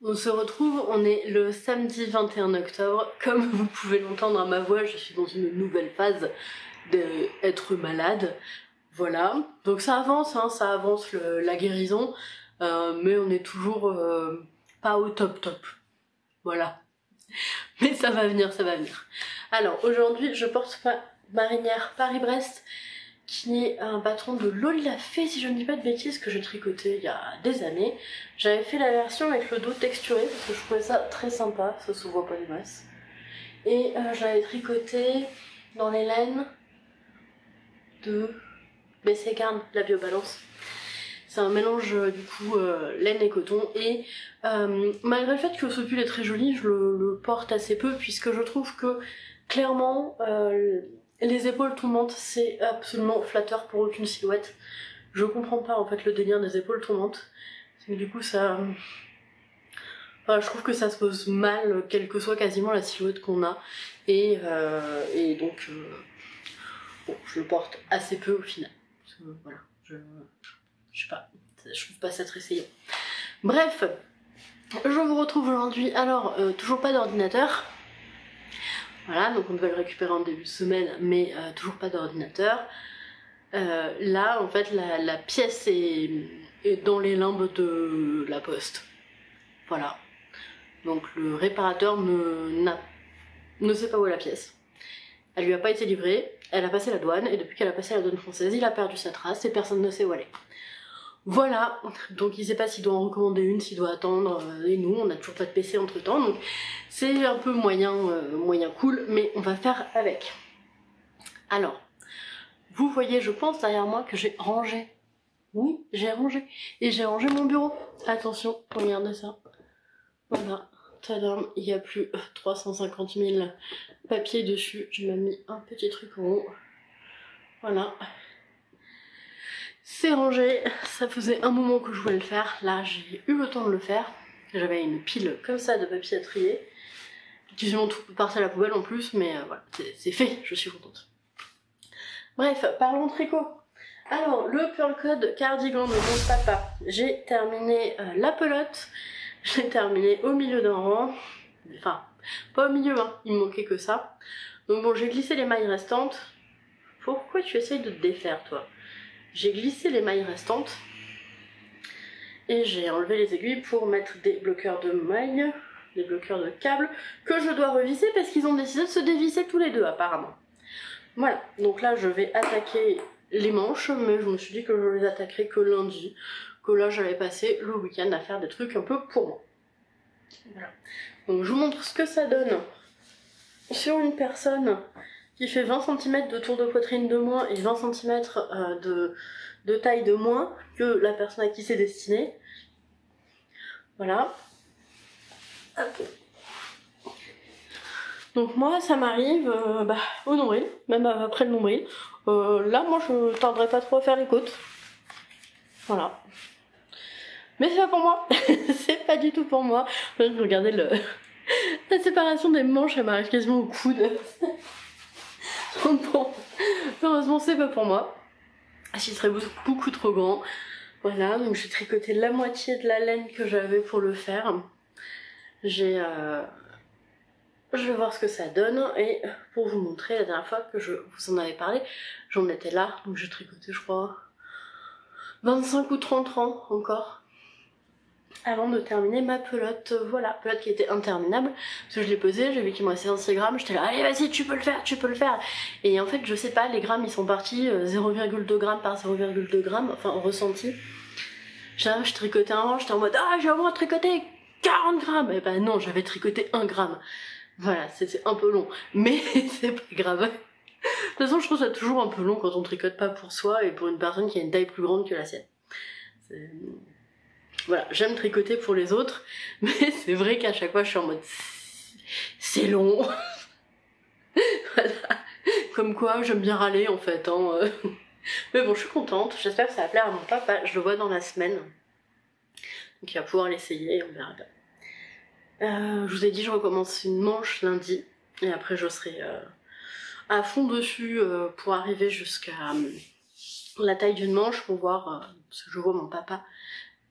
On se retrouve, on est le samedi 21 octobre. Comme vous pouvez l'entendre à ma voix, je suis dans une nouvelle phase d'être malade. Voilà, donc ça avance, hein, ça avance la guérison, mais on est toujours pas au top top. Voilà. Mais ça va venir, ça va venir. Alors aujourd'hui, je porte ma marinière Paris-Brest, qui est un patron de Loli la Fée, si je ne dis pas de bêtises, que j'ai tricoté il y a des années. J'avais fait la version avec le dos texturé parce que je trouvais ça très sympa, ça se voit pas des masses. Et je l'avais tricoté dans les laines de BC Garn, la Biobalance. C'est un mélange du coup laine et coton, et malgré le fait que ce pull est très joli, je le porte assez peu puisque je trouve que clairement les épaules tombantes c'est absolument flatteur pour aucune silhouette. Je comprends pas en fait le délire des épaules tombantes, parce que du coup ça... Enfin, je trouve que ça se pose mal quelle que soit quasiment la silhouette qu'on a, et donc bon, je le porte assez peu au final. Parce que, voilà, je sais pas, je trouve pas ça très essayant. Bref, je vous retrouve aujourd'hui. Alors, toujours pas d'ordinateur. Voilà, donc on devait le récupérer en début de semaine, mais toujours pas d'ordinateur. Là, en fait, la pièce est dans les limbes de la poste. Voilà. Donc le réparateur ne sait pas où est la pièce. Elle lui a pas été livrée, elle a passé la douane, et depuis qu'elle a passé la douane française, il a perdu sa trace et personne ne sait où elle est. Voilà, donc il sait pas s'il doit en recommander une, s'il doit attendre, et nous on n'a toujours pas de PC entre temps, donc c'est un peu moyen cool, mais on va faire avec. Alors, vous voyez je pense derrière moi que j'ai rangé. Oui, j'ai rangé. Et j'ai rangé mon bureau. Attention, regardez ça. Voilà, tadam, il n'y a plus 350 000 papiers dessus, j'ai même mis un petit truc en haut. Voilà. C'est rangé, ça faisait un moment que je voulais le faire, là j'ai eu le temps de le faire. J'avais une pile comme ça de papier à trier, qui sont tout partis à la poubelle en plus, mais voilà, c'est fait, je suis contente. Bref, parlons tricot. Alors, le Pearl Code cardigan de mon papa, j'ai terminé la pelote, j'ai terminé au milieu d'un rang, enfin, pas au milieu, hein, il me manquait que ça. Donc bon, j'ai glissé les mailles restantes. Pourquoi tu essayes de te défaire, toi? J'ai glissé les mailles restantes et j'ai enlevé les aiguilles pour mettre des bloqueurs de mailles, des bloqueurs de câbles que je dois revisser parce qu'ils ont décidé de se dévisser tous les deux apparemment. Voilà, donc là je vais attaquer les manches, mais je me suis dit que je les attaquerai que lundi, que là j'allais passer le week-end à faire des trucs un peu pour moi. Voilà, donc je vous montre ce que ça donne sur une personne qui fait 20 cm de tour de poitrine de moins et 20 cm de taille de moins que la personne à qui c'est destiné. Voilà. Hop. Donc moi ça m'arrive au nombril, même après le nombril. Là moi je tarderai pas trop à faire les côtes. Voilà. Mais c'est pas pour moi. C'est pas du tout pour moi. Regardez la séparation des manches, elle m'arrive quasiment au coude. Donc bon, heureusement c'est pas pour moi. Ce serait beaucoup trop grand. Voilà, donc j'ai tricoté la moitié de la laine que j'avais pour le faire. Je vais voir ce que ça donne, et pour vous montrer, la dernière fois que je vous en avais parlé, j'en étais là, donc j'ai tricoté je crois 25 ou 30 rangs encore avant de terminer ma pelote. Voilà, pelote qui était interminable parce que je l'ai pesée, j'ai vu qu'il me restait 26 grammes, j'étais là allez vas-y tu peux le faire, tu peux le faire, et en fait je sais pas, les grammes ils sont partis 0,2 grammes par 0,2 grammes, enfin en ressenti. Je tricotais un rang, j'étais en mode ah j'ai au moins tricoté 40 grammes, et ben non, j'avais tricoté 1 gramme. Voilà, c'est un peu long, mais c'est pas grave. De toute façon je trouve ça toujours un peu long quand on tricote pas pour soi et pour une personne qui a une taille plus grande que la sienne. Voilà, j'aime tricoter pour les autres, mais c'est vrai qu'à chaque fois je suis en mode c'est long. Voilà, comme quoi j'aime bien râler en fait, hein. Mais bon, je suis contente, j'espère que ça va plaire à mon papa, je le vois dans la semaine. Donc il va pouvoir l'essayer et on verra bien. Je vous ai dit, je recommence une manche lundi, et après je serai à fond dessus pour arriver jusqu'à la taille d'une manche pour voir, parce que je vois mon papa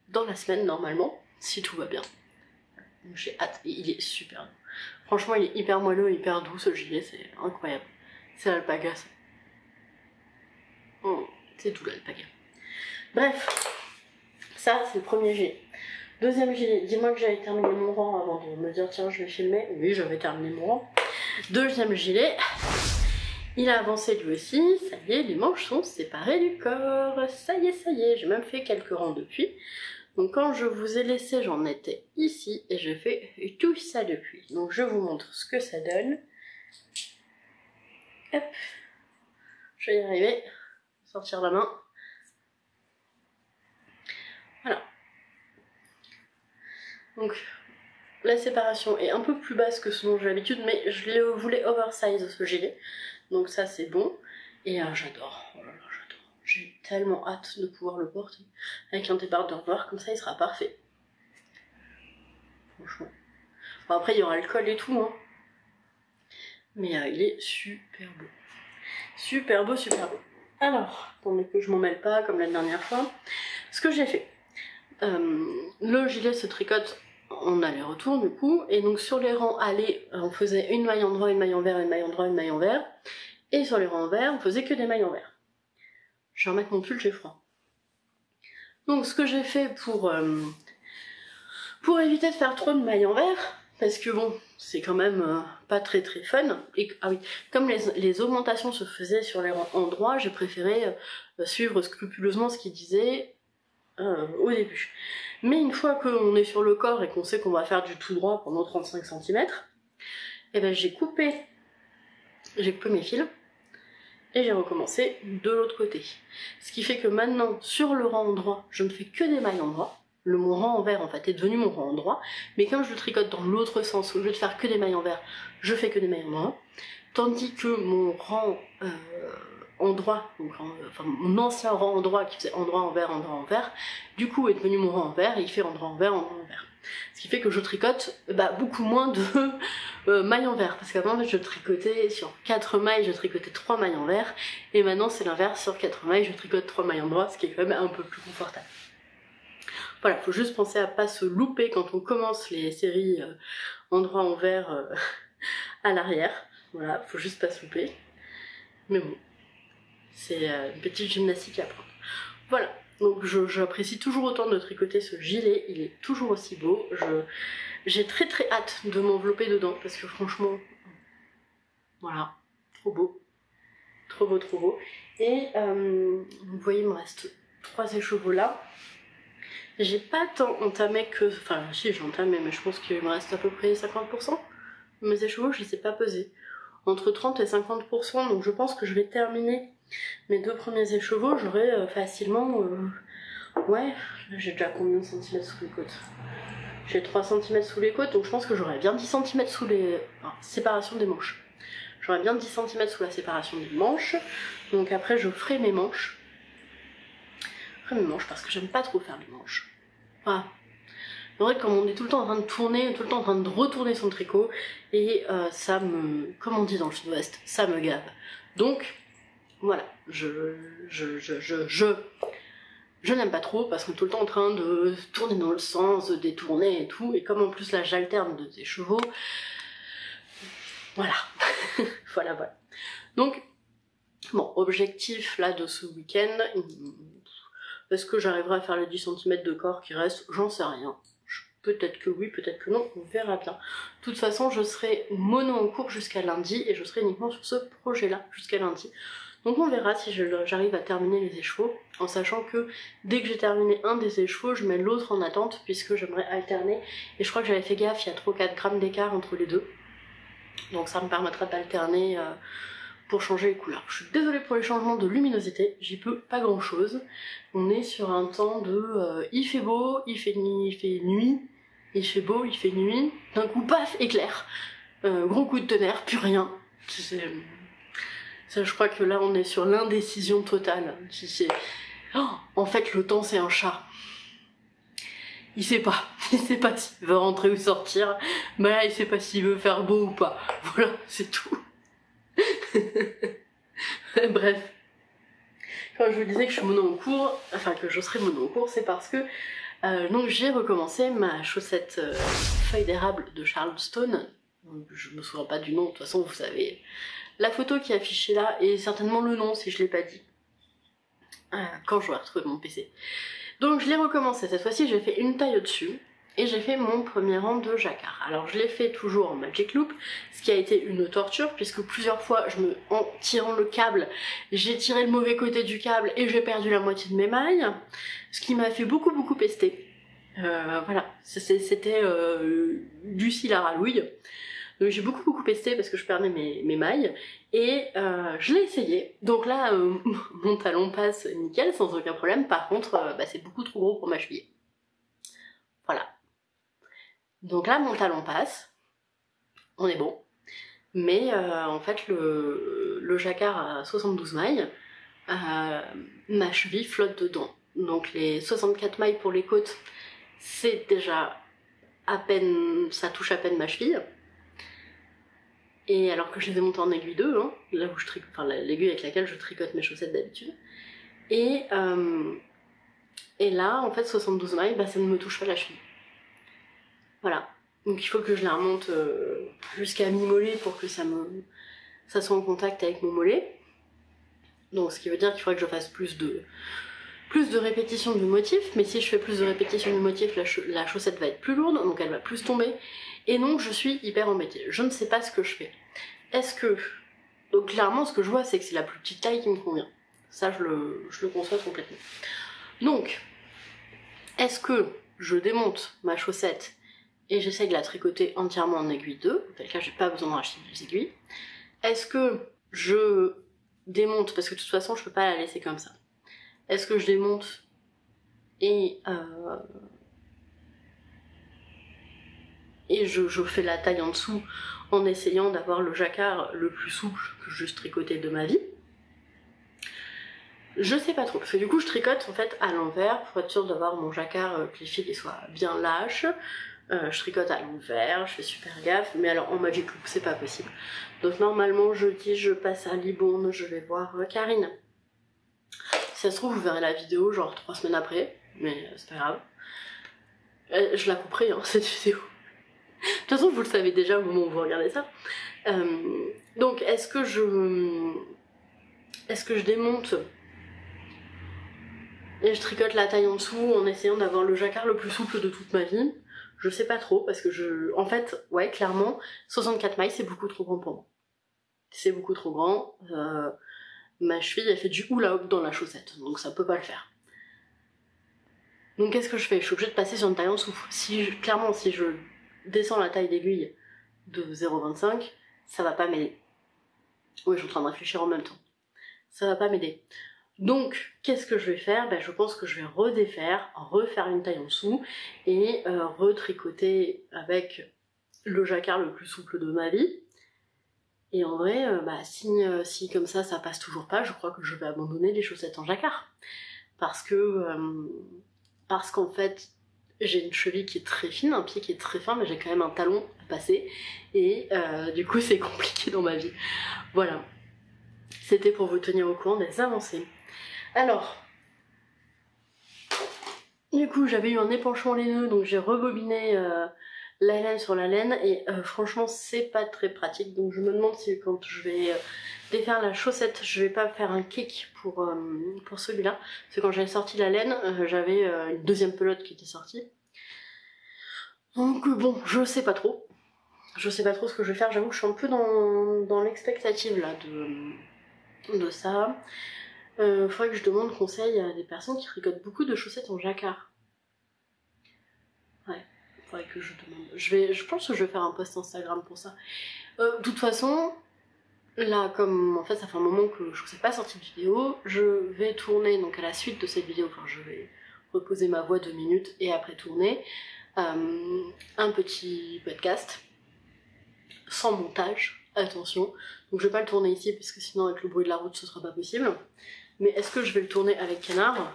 dans la semaine normalement, si tout va bien. Donc j'ai hâte, et il est super doux. Franchement il est hyper moelleux, hyper doux ce gilet, c'est incroyable. C'est l'alpaga ça. Oh, c'est doux l'alpaga. Bref, ça c'est le premier gilet. Deuxième gilet, dis-moi que j'avais terminé mon rang avant de me dire tiens je vais filmer. Oui, j'avais terminé mon rang. Deuxième gilet, il a avancé lui aussi, ça y est, les manches sont séparées du corps. Ça y est, j'ai même fait quelques rangs depuis. Donc quand je vous ai laissé, j'en étais ici et je fais tout ça depuis. Donc je vous montre ce que ça donne. Hop, je vais y arriver, sortir la main. Voilà. Donc la séparation est un peu plus basse que ce dont j'ai l'habitude, mais je le voulais oversize ce gilet. Donc ça c'est bon. Et j'adore, oh là là, j'adore. J'ai tellement hâte de pouvoir le porter. Avec un débardeur noir, comme ça il sera parfait. Franchement. Bon, après il y aura le col et tout, hein. Mais il est super beau. Super beau, super beau. Alors, attendez que je m'en mêle pas comme la dernière fois. Ce que j'ai fait. Le gilet se tricote en aller-retour du coup. Et donc sur les rangs aller, on faisait une maille endroit, une maille envers, une maille endroit, une maille envers. Et sur les rangs envers, on faisait que des mailles envers. Je vais remettre mon pull, j'ai froid. Donc ce que j'ai fait pour éviter de faire trop de mailles envers, parce que bon, c'est quand même pas très fun. Et ah oui, comme les augmentations se faisaient sur les rangs endroits, j'ai préféré suivre scrupuleusement ce qu'ils disaient au début. Mais une fois qu'on est sur le corps et qu'on sait qu'on va faire du tout droit pendant 35 cm, et ben j'ai coupé mes fils et j'ai recommencé de l'autre côté. Ce qui fait que maintenant, sur le rang endroit, je ne fais que des mailles endroit. Mon rang envers en fait est devenu mon rang endroit, mais comme je le tricote dans l'autre sens, au lieu de faire que des mailles envers, je fais que des mailles endroit, tandis que mon rang endroit, donc, enfin mon ancien rang endroit qui faisait endroit envers, du coup est devenu mon rang envers et il fait endroit envers. Ce qui fait que je tricote beaucoup moins de mailles envers, parce qu'avant je tricotais sur 4 mailles, je tricotais 3 mailles envers, et maintenant c'est l'inverse, sur 4 mailles je tricote 3 mailles endroit, ce qui est quand même un peu plus confortable. Voilà, faut juste penser à pas se louper quand on commence les séries endroit envers à l'arrière. Voilà, faut juste pas se louper. Mais bon, c'est une petite gymnastique à apprendre. Voilà, donc j'apprécie toujours autant de tricoter ce gilet, il est toujours aussi beau. J'ai très hâte de m'envelopper dedans parce que franchement, voilà, trop beau. Trop beau. Et vous voyez, il me reste 3 écheveaux là. J'ai pas tant entamé que... Enfin, si, j'ai entamé, mais je pense qu'il me reste à peu près 50%. Mes écheveaux, je les ai pas pesés. Entre 30 et 50%, donc je pense que je vais terminer mes 2 premiers écheveaux. J'aurai facilement... Ouais, j'ai déjà combien de centimètres sous les côtes? J'ai 3 cm sous les côtes, donc je pense que j'aurai bien 10 cm sous les... Enfin, séparation des manches. J'aurai bien 10 cm sous la séparation des manches. Donc après, je ferai mes manches. Parce que j'aime pas trop faire les manches. Voilà. C'est vrai que comme on est tout le temps en train de tourner, tout le temps en train de retourner son tricot, et ça me... Comme on dit dans le sud-ouest, ça me gave. Donc, voilà, je n'aime pas trop parce qu'on est tout le temps en train de tourner dans le sens, de détourner et tout, et comme en plus là j'alterne de tes chevaux, voilà. voilà. Donc, bon, objectif là de ce week-end, est-ce que j'arriverai à faire les 10 cm de corps qui restent? J'en sais rien. Peut-être que oui, peut-être que non, on verra bien. De toute façon, je serai mono en cours jusqu'à lundi et je serai uniquement sur ce projet-là jusqu'à lundi. Donc on verra si j'arrive à terminer les écheveaux, en sachant que dès que j'ai terminé un des écheveaux, je mets l'autre en attente puisque j'aimerais alterner. Et je crois que j'avais fait gaffe, il y a 3 ou 4 grammes d'écart entre les deux. Donc ça me permettra d'alterner pour changer les couleurs. Je suis désolée pour les changements de luminosité, j'y peux pas grand chose. On est sur un temps de il fait beau, il fait nuit, il fait beau, il fait nuit, d'un coup paf, éclair, gros coup de tonnerre, plus rien. Ça, je crois que là on est sur l'indécision totale. Oh, en fait le temps c'est un chat. Il sait pas s'il veut rentrer ou sortir, mais là il sait pas s'il veut faire beau ou pas. Voilà, c'est tout. Bref, quand je vous disais que je suis mono en cours, enfin que je serai mono en cours, c'est parce que Donc j'ai recommencé ma chaussette feuille d'érable de Charleston. Je me souviens pas du nom, de toute façon vous savez la photo qui est affichée là et certainement le nom si je l'ai pas dit. Quand j'aurai retrouvé mon PC. Donc je l'ai recommencé, cette fois-ci j'ai fait une taille au-dessus et j'ai fait mon premier rang de jacquard. Alors je l'ai fait toujours en Magic Loop, ce qui a été une torture puisque plusieurs fois en tirant le câble, j'ai tiré le mauvais côté du câble et j'ai perdu la moitié de mes mailles, ce qui m'a fait beaucoup pester. Voilà, c'était du cil à ralouille. Donc j'ai beaucoup pesté parce que je perdais mes mailles et je l'ai essayé. Donc là mon talon passe nickel sans aucun problème. Par contre c'est beaucoup trop gros pour ma cheville. Voilà. Donc là mon talon passe, on est bon. Mais en fait le jacquard à 72 mailles, ma cheville flotte dedans. Donc les 64 mailles pour les côtes, c'est déjà à peine, ça touche à peine ma cheville. Et alors que je les ai montées en aiguille 2, hein, là où je tricote, enfin l'aiguille avec laquelle je tricote mes chaussettes d'habitude. Et là, en fait, 72 mailles, ça ne me touche pas la cheville. Voilà. Donc il faut que je la remonte jusqu'à mi-mollet pour que ça soit en contact avec mon mollet. Donc ce qui veut dire qu'il faudrait que je fasse plus de répétitions du motif, mais si je fais plus de répétitions du motif, la chaussette va être plus lourde, donc elle va plus tomber. Et donc je suis hyper embêtée, je ne sais pas ce que je fais. Donc clairement ce que je vois c'est que c'est la plus petite taille qui me convient. Ça je le conçois complètement. Donc, est-ce que je démonte ma chaussette et j'essaie de la tricoter entièrement en aiguille 2, dans quel cas j'ai pas besoin de racheter des aiguilles. Est-ce que je démonte, parce que de toute façon je peux pas la laisser comme ça. Est-ce que je démonte et je fais la taille en dessous en essayant d'avoir le jacquard le plus souple que juste tricoter de ma vie? Je sais pas trop, parce que du coup je tricote en fait à l'envers pour être sûre d'avoir mon jacquard, que les fils soient bien lâches. Je tricote à l'envers, je fais super gaffe, mais alors en Magic Loop c'est pas possible. Donc normalement jeudi je passe à Libourne, je vais voir Karine. Si ça se trouve vous verrez la vidéo genre 3 semaines après, mais c'est pas grave. Je la couperai hein, cette vidéo. De toute façon vous le savez déjà au moment où vous regardez ça. Donc est-ce que je démonte et je tricote la taille en dessous en essayant d'avoir le jacquard le plus souple de toute ma vie? Je sais pas trop parce que en fait, ouais, clairement, 64 mailles c'est beaucoup trop grand pour moi. C'est beaucoup trop grand. Ma cheville elle fait du hula hoop dans la chaussette, donc ça peut pas le faire. Donc qu'est-ce que je fais? Je suis obligée de passer sur une taille en dessous. Clairement, si je descends la taille d'aiguille de 0,25, ça va pas m'aider. Oui, je suis en train de réfléchir en même temps. Ça va pas m'aider. Donc, qu'est-ce que je vais faire? Je pense que je vais refaire une taille en dessous et retricoter avec le jacquard le plus souple de ma vie. Et en vrai, si comme ça passe toujours pas, je crois que je vais abandonner les chaussettes en jacquard. Parce qu'en fait, j'ai une cheville qui est très fine, un pied qui est très fin, mais j'ai quand même un talon à passer. Et du coup, c'est compliqué dans ma vie. Voilà. C'était pour vous tenir au courant des avancées. Alors, du coup j'avais eu un épanchement laineux, donc j'ai rebobiné la laine sur la laine et franchement c'est pas très pratique, donc je me demande si quand je vais défaire la chaussette je vais pas faire un kick pour celui-là, parce que quand j'avais sorti la laine j'avais une deuxième pelote qui était sortie. Donc bon, je sais pas trop ce que je vais faire, j'avoue que je suis un peu dans l'expectative là de ça. Faudrait que je demande conseil à des personnes qui tricotent beaucoup de chaussettes en jacquard. Ouais, faudrait que je demande. Je pense que je vais faire un post Instagram pour ça. De toute façon, là, comme en fait ça fait un moment que je ne vous ai pas sorti de vidéo, je vais tourner, donc à la suite de cette vidéo, enfin je vais reposer ma voix 2 minutes et après tourner un petit podcast sans montage, attention. Donc je vais pas le tourner ici parce que sinon avec le bruit de la route ce sera pas possible. Mais est-ce que je vais le tourner avec Canard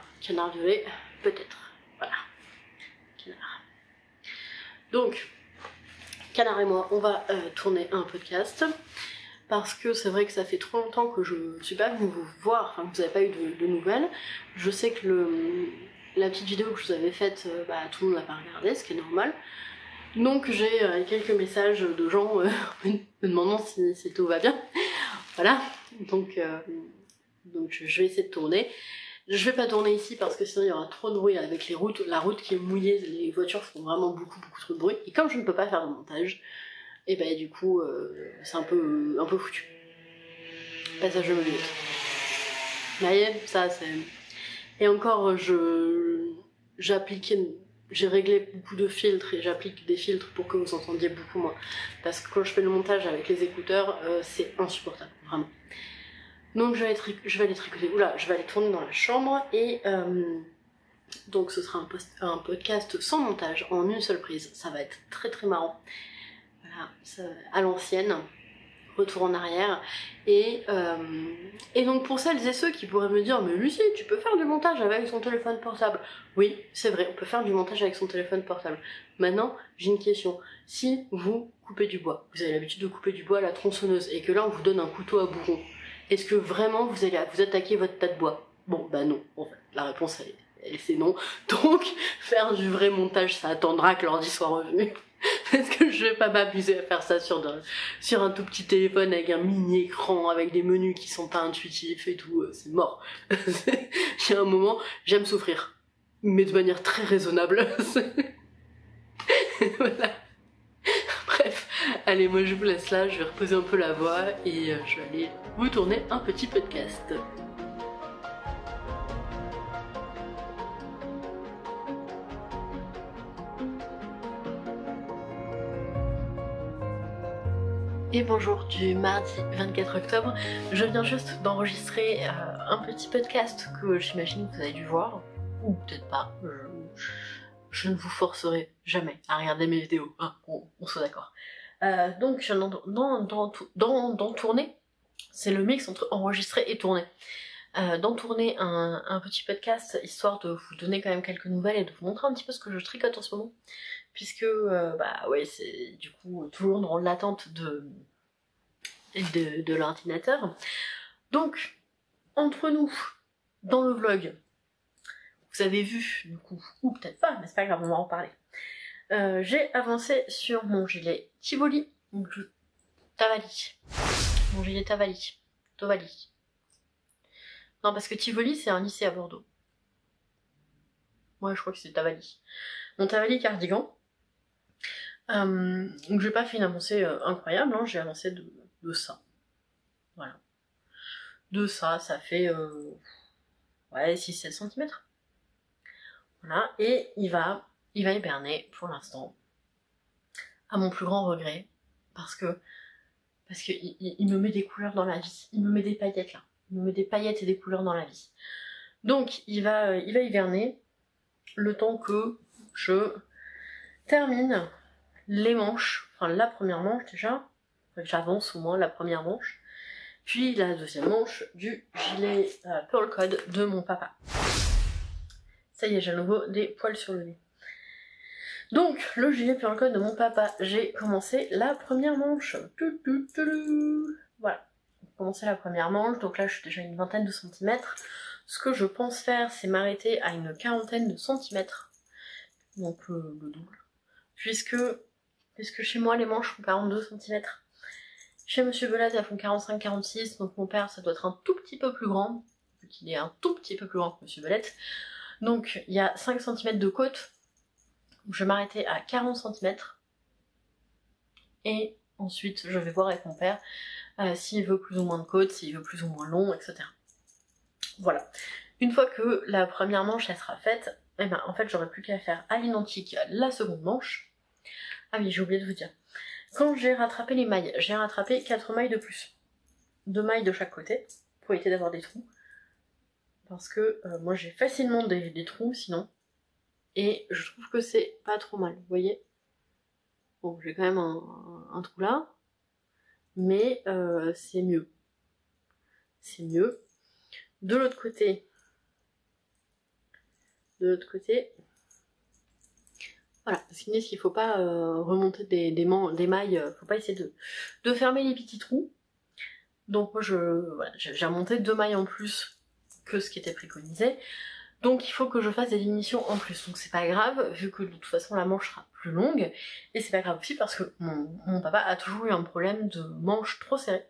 violet, peut-être. Voilà. Canard. Donc, Canard et moi, on va tourner un podcast. Parce que c'est vrai que ça fait trop longtemps que je suis pas venue vous voir, enfin que vous n'avez pas eu de nouvelles. Je sais que la petite vidéo que je vous avais faite, tout le monde n'a pas regardé, ce qui est normal. Donc j'ai quelques messages de gens me demandant si tout va bien. Voilà, donc je vais essayer de tourner. Je vais pas tourner ici parce que sinon il y aura trop de bruit avec les routes, la route qui est mouillée, les voitures font vraiment beaucoup trop de bruit. Et comme je ne peux pas faire de montage, et du coup c'est un peu foutu. Passage de minute. Vous voyez, ça c'est... Et encore j'ai réglé beaucoup de filtres et j'applique des filtres pour que vous entendiez beaucoup moins. Parce que quand je fais le montage avec les écouteurs, c'est insupportable, vraiment. Donc je vais aller tricoter, je vais aller tourner dans la chambre et donc ce sera un podcast sans montage, en une seule prise. Ça va être très marrant. Voilà, à l'ancienne. Retour en arrière, et donc pour celles et ceux qui pourraient me dire mais Lucie, tu peux faire du montage avec son téléphone portable. Oui, c'est vrai, on peut faire du montage avec son téléphone portable. Maintenant, j'ai une question. Si vous coupez du bois, vous avez l'habitude de couper du bois à la tronçonneuse, et que là on vous donne un couteau à bourron, est-ce que vraiment vous allez vous attaquer votre tas de bois? Bon, non, en fait, la réponse c'est non. Donc, faire du vrai montage, ça attendra que l'ordi soit revenu. Parce que je vais pas m'abuser à faire ça sur un tout petit téléphone avec un mini écran, avec des menus qui sont pas intuitifs et tout, c'est mort. Il y a un moment, j'aime souffrir, mais de manière très raisonnable. Voilà. Bref, allez, moi je vous laisse là, je vais reposer un peu la voix et je vais aller vous tourner un petit podcast. Et bonjour du mardi 24 octobre, je viens juste d'enregistrer un petit podcast que j'imagine que vous avez dû voir, ou peut-être pas, je ne vous forcerai jamais à regarder mes vidéos, hein, on soit d'accord. Donc je viens d'en tourner, c'est le mix entre enregistrer et tourner. D'en tourner un petit podcast histoire de vous donner quand même quelques nouvelles et de vous montrer un petit peu ce que je tricote en ce moment, puisque ouais, c'est du coup toujours dans l'attente de l'ordinateur. Donc entre nous, dans le vlog, vous avez vu du coup, ou peut-être pas, mais c'est pas grave, on va en parler. J'ai avancé sur mon gilet Tivoli, donc Tavali. Mon gilet Tovali. Non, parce que Tivoli, c'est un lycée à Bordeaux. Ouais, je crois que c'est Tavali. Mon Tavali cardigan. Donc j'ai pas fait une avancée incroyable, hein, j'ai avancé de ça. Voilà. De ça fait ouais, 6-7 cm. Voilà, et il va hiberner pour l'instant. À mon plus grand regret. Parce que il me met des couleurs dans la vie. Il me met des paillettes là. Il me met des paillettes et des couleurs dans la vie. Donc il va hiberner le temps que je termine les manches, enfin la première manche déjà, j'avance au moins la première manche, puis la deuxième manche du gilet Pearl Code de mon papa. Ça y est, j'ai à nouveau des poils sur le nez. Donc, le gilet Pearl Code de mon papa, j'ai commencé la première manche. Voilà, j'ai commencé la première manche, donc là je suis déjà à une vingtaine de centimètres. Ce que je pense faire, c'est m'arrêter à une quarantaine de centimètres, donc le double, puisque chez moi les manches font 42 cm. Chez Monsieur Belette elles font 45-46, donc mon père ça doit être un tout petit peu plus grand, vu qu'il est un tout petit peu plus grand que Monsieur Belette. Donc il y a 5 cm de côte, je vais m'arrêter à 40 cm, et ensuite je vais voir avec mon père s'il veut plus ou moins de côte, s'il veut plus ou moins long, etc. Voilà. Une fois que la première manche elle sera faite, et en fait j'aurai plus qu'à faire à l'identique la seconde manche. Ah oui, j'ai oublié de vous dire. Quand j'ai rattrapé les mailles, j'ai rattrapé 4 mailles de plus. 2 mailles de chaque côté, pour éviter d'avoir des trous. Parce que moi j'ai facilement des trous sinon. Et je trouve que c'est pas trop mal, vous voyez. Bon, j'ai quand même un trou là. Mais c'est mieux. C'est mieux. De l'autre côté, voilà, parce qu'il dit qu'il faut pas remonter des mailles, faut pas essayer de fermer les petits trous. Donc moi voilà, j'ai remonté 2 mailles en plus que ce qui était préconisé. Donc il faut que je fasse des diminutions en plus, donc c'est pas grave vu que de toute façon la manche sera plus longue, et c'est pas grave aussi parce que mon papa a toujours eu un problème de manche trop serrée.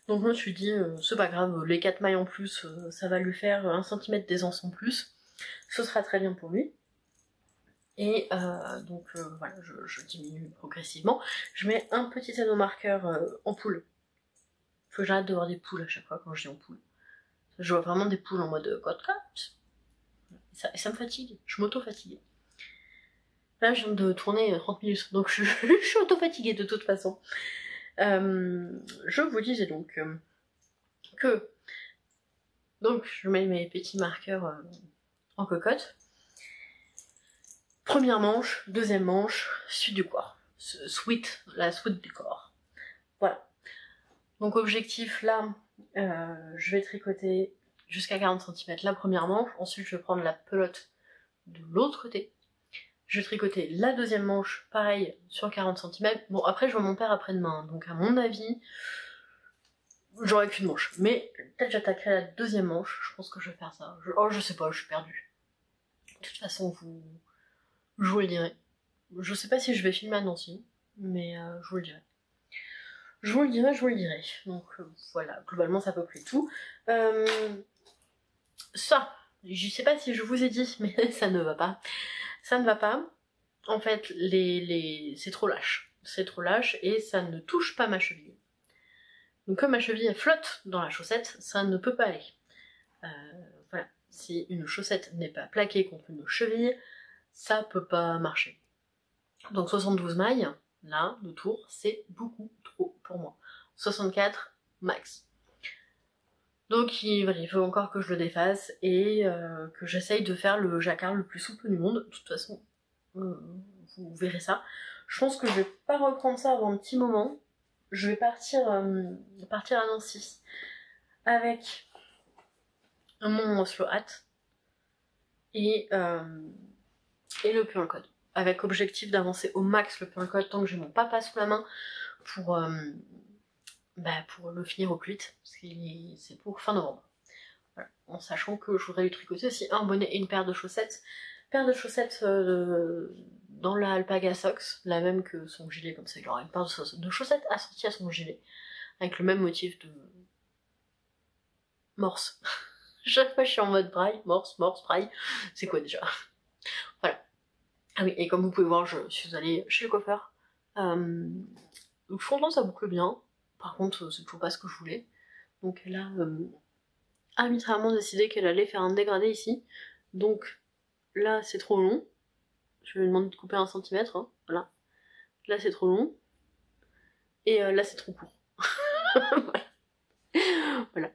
Donc je me suis dit c'est pas grave, les 4 mailles en plus ça va lui faire 1 cm d'aisance en plus, ce sera très bien pour lui. Et donc voilà, je diminue progressivement. Je mets un petit anneau marqueur en poule. Faut que j'arrête de voir des poules à chaque fois quand je dis en poule. Je vois vraiment des poules en mode cote-cote. Ça me fatigue, je m'auto-fatigue. Là je viens de tourner 30 minutes, donc je suis auto-fatiguée de toute façon. Je vous disais donc que donc je mets mes petits marqueurs en cocotte. Première manche, deuxième manche, suite du corps. La suite du corps. Voilà. Donc objectif là, je vais tricoter jusqu'à 40 cm la première manche, ensuite je vais prendre la pelote de l'autre côté. Je vais tricoter la deuxième manche, pareil, sur 40 cm. Bon après je vois mon père après-demain, donc à mon avis, j'aurai qu'une manche. Mais peut-être j'attaquerai la deuxième manche, je pense que je vais faire ça. Je sais pas, je suis perdue. De toute façon, je vous le dirai. Je sais pas si je vais filmer à Nancy, mais je vous le dirai. Je vous le dirai. Donc voilà, globalement c'est à peu près tout. Ça, je sais pas si je vous ai dit, mais ça ne va pas. Ça ne va pas. En fait, c'est trop lâche. C'est trop lâche et ça ne touche pas ma cheville. Donc comme ma cheville flotte dans la chaussette, ça ne peut pas aller. Voilà, si une chaussette n'est pas plaquée contre une cheville, ça peut pas marcher. Donc 72 mailles, là, de tour, c'est beaucoup trop pour moi. 64 max. Donc voilà, il faut encore que je le défasse et que j'essaye de faire le jacquard le plus souple du monde. De toute façon, vous verrez ça. Je pense que je vais pas reprendre ça avant un petit moment. Je vais partir à Nancy avec mon slow hat et le pull code. Avec objectif d'avancer au max le pull code tant que j'ai mon papa sous la main pour le finir au plus vite, parce que c'est pour fin novembre. Voilà. En sachant que je voudrais lui tricoter aussi un bonnet et une paire de chaussettes. Paire de chaussettes dans la Alpaga Socks, la même que son gilet, comme ça il aura une paire de chaussettes assorties à son gilet, avec le même motif de morse. Chaque fois je suis en mode braille, morse, braille, c'est quoi déjà? Voilà. Ah oui, et comme vous pouvez voir, je suis allée chez le coiffeur. Donc je suis contente, ça boucle bien. Par contre, c'est toujours pas ce que je voulais. Donc elle a arbitrairement décidé qu'elle allait faire un dégradé ici. Donc là, c'est trop long. Je vais lui demander de couper 1 cm. Hein. Voilà. Là, c'est trop long. Et là, c'est trop court. Voilà.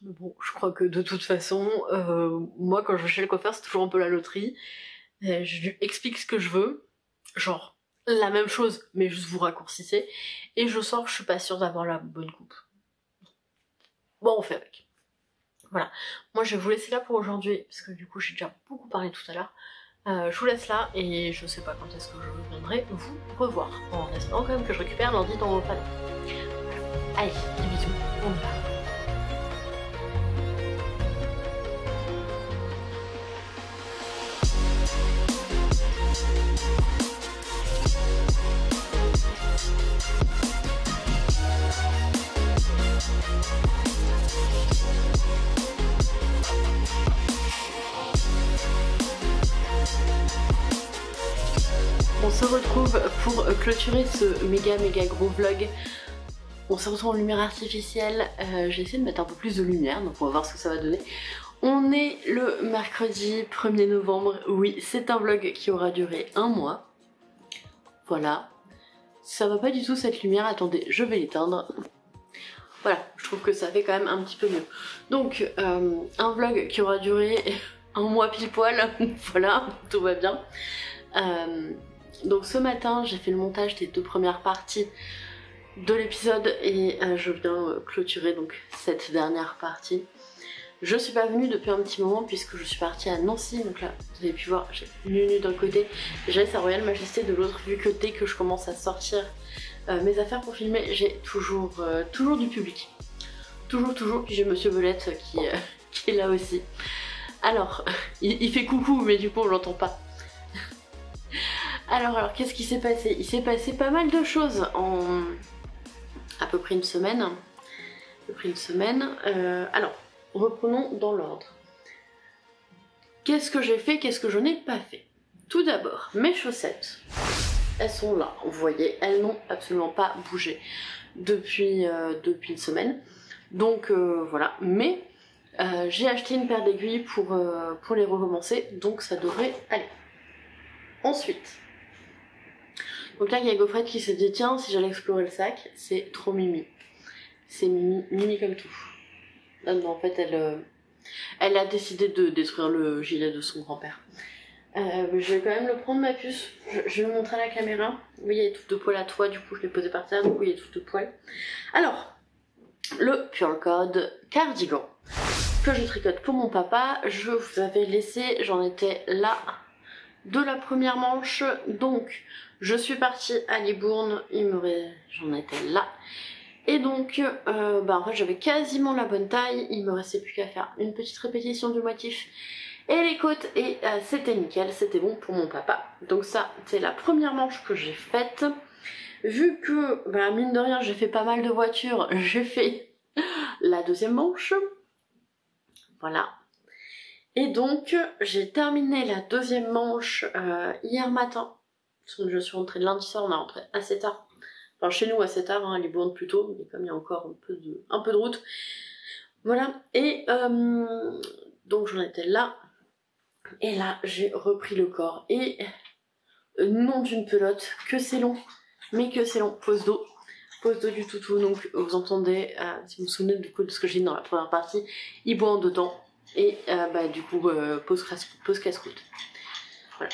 Mais bon, je crois que de toute façon, moi, quand je vais chez le coiffeur, c'est toujours un peu la loterie. Je lui explique ce que je veux. Genre, la même chose, mais juste vous raccourcissez. Et je sors, je suis pas sûre d'avoir la bonne coupe. Bon, on fait avec. Voilà. Moi, je vais vous laisser là pour aujourd'hui, parce que du coup, j'ai déjà beaucoup parlé tout à l'heure. Je vous laisse là, et je sais pas quand est-ce que je viendrai vous revoir. En espérant quand même que je récupère l'ordi dans vos panneaux. Voilà. Allez, des bisous, on y va. On se retrouve pour clôturer ce méga gros vlog. On se retrouve en lumière artificielle. J'ai essayé de mettre un peu plus de lumière, donc on va voir ce que ça va donner. On est le mercredi 1er novembre. Oui, c'est un vlog qui aura duré 1 mois. Voilà. Ça va pas du tout cette lumière. Attendez, je vais l'éteindre. Voilà, je trouve que ça fait quand même un petit peu mieux. Donc, un vlog qui aura duré 1 mois pile poil. Voilà, tout va bien. Donc ce matin j'ai fait le montage des 2 premières parties de l'épisode et je viens clôturer donc cette dernière partie. Je suis pas venue depuis un petit moment puisque je suis partie à Nancy, donc là vous avez pu voir j'ai Nunu d'un côté, j'ai sa Royale Majesté de l'autre, vu que dès que je commence à sortir mes affaires pour filmer j'ai toujours du public. Toujours, puis j'ai Monsieur Belette qui est là aussi. Alors, il fait coucou, mais du coup on l'entend pas. Alors qu'est-ce qui s'est passé? Il s'est passé pas mal de choses en à peu près une semaine. Alors, reprenons dans l'ordre. Qu'est-ce que j'ai fait? Qu'est-ce que je n'ai pas fait? Tout d'abord, mes chaussettes, elles sont là, vous voyez, elles n'ont absolument pas bougé depuis une semaine. Donc voilà, mais j'ai acheté une paire d'aiguilles pour les recommencer, donc ça devrait aller. Ensuite, donc là il y a Gaufrette qui s'est dit tiens, si j'allais explorer le sac, c'est trop mimi. C'est mimi comme tout. Là, non, en fait elle a décidé de détruire le gilet de son grand-père. Je vais quand même le prendre ma puce, je vais le montrer à la caméra. Vous voyez, il y a tout de poil à toi, du coup je l'ai posé par terre, du coup il y a tout de poil. Alors, le Pure Code cardigan que je tricote pour mon papa, je vous avais laissé, j'en étais là de la première manche, donc je suis partie à Libourne, j'en étais là. Et donc, en fait j'avais quasiment la bonne taille, il me restait plus qu'à faire une petite répétition du motif et les côtes et c'était nickel, c'était bon pour mon papa. Donc ça, c'est la première manche que j'ai faite. Vu que, mine de rien, j'ai fait pas mal de voitures, j'ai fait la deuxième manche. Voilà. Et donc, j'ai terminé la deuxième manche hier matin. Parce que je suis rentrée lundi soir, on est rentré assez tard. Enfin, chez nous assez tard, hein, à Libourne plus tôt, mais comme il y a encore un peu de route. Voilà. Et donc, j'en étais là. Et là, j'ai repris le corps. Et nom d'une pelote, que c'est long. Mais que c'est long. Pose dos du toutou. Donc, vous entendez, si vous vous souvenez du coup de ce que j'ai dit dans la première partie, il boit en deux temps. Et du coup, pause casse-croûte. Voilà.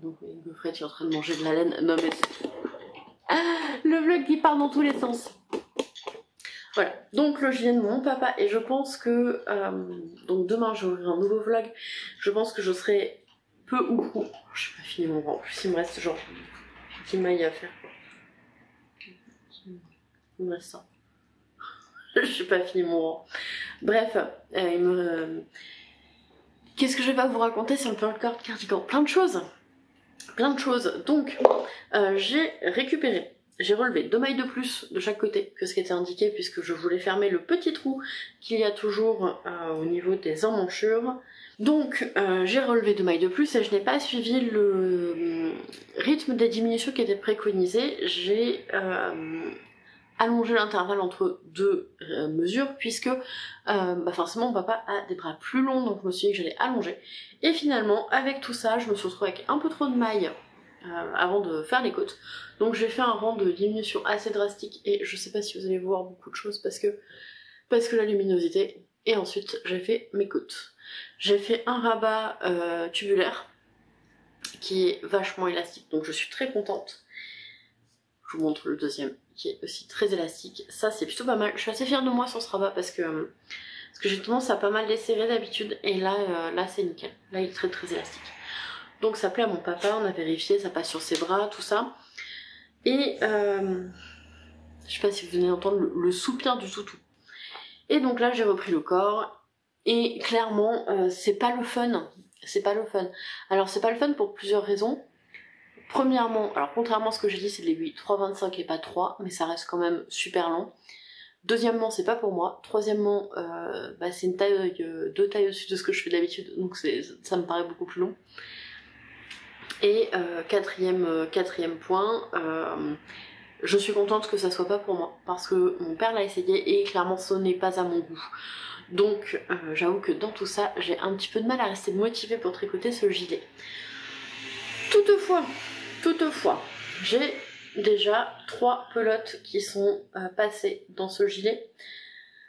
Donc, Gaufrette est en train de manger de la laine. Non, mais le vlog qui part dans tous les sens. Voilà, donc le gilet de mon papa, et je pense que donc demain je vais ouvrir un nouveau vlog. Je pense que je serai peu ou prou. Je n'ai pas fini mon rang, en plus il me reste genre une petite maille à faire. Il me reste ça. Je n'ai pas fini mon rang. Bref, qu'est-ce que je vais pas vous raconter sur le Pure Code cardigan? Plein de choses. Donc j'ai récupéré. J'ai relevé 2 mailles de plus de chaque côté que ce qui était indiqué puisque je voulais fermer le petit trou qu'il y a toujours au niveau des emmanchures. Donc j'ai relevé 2 mailles de plus et je n'ai pas suivi le rythme des diminutions qui était préconisé. J'ai allongé l'intervalle entre deux mesures puisque forcément mon papa a des bras plus longs, donc je me suis dit que j'allais allonger. Et finalement avec tout ça je me suis retrouvée avec un peu trop de mailles avant de faire les côtes. Donc j'ai fait un rang de diminution assez drastique et je sais pas si vous allez voir beaucoup de choses parce que la luminosité. Et ensuite j'ai fait mes côtes. J'ai fait un rabat tubulaire qui est vachement élastique, donc je suis très contente. Je vous montre le deuxième qui est aussi très élastique. Ça c'est plutôt pas mal. Je suis assez fière de moi sur ce rabat parce que j'ai tendance à pas mal les serrer d'habitude et là c'est nickel. Là il est très très élastique. Donc ça plaît à mon papa, on a vérifié, ça passe sur ses bras, tout ça. Et je sais pas si vous venez d'entendre le soupir du toutou. Et donc là j'ai repris le corps et clairement c'est pas le fun. C'est pas le fun. Alors c'est pas le fun pour plusieurs raisons. Premièrement, alors contrairement à ce que j'ai dit, c'est de l'aiguille 3,25 et pas 3, mais ça reste quand même super long. Deuxièmement, c'est pas pour moi. Troisièmement, c'est une taille, 2 tailles au-dessus de ce que je fais d'habitude, donc ça me paraît beaucoup plus long. Et quatrième point, je suis contente que ça soit pas pour moi parce que mon père l'a essayé et clairement ce n'est pas à mon goût. Donc j'avoue que dans tout ça j'ai un petit peu de mal à rester motivée pour tricoter ce gilet. Toutefois, j'ai déjà 3 pelotes qui sont passées dans ce gilet.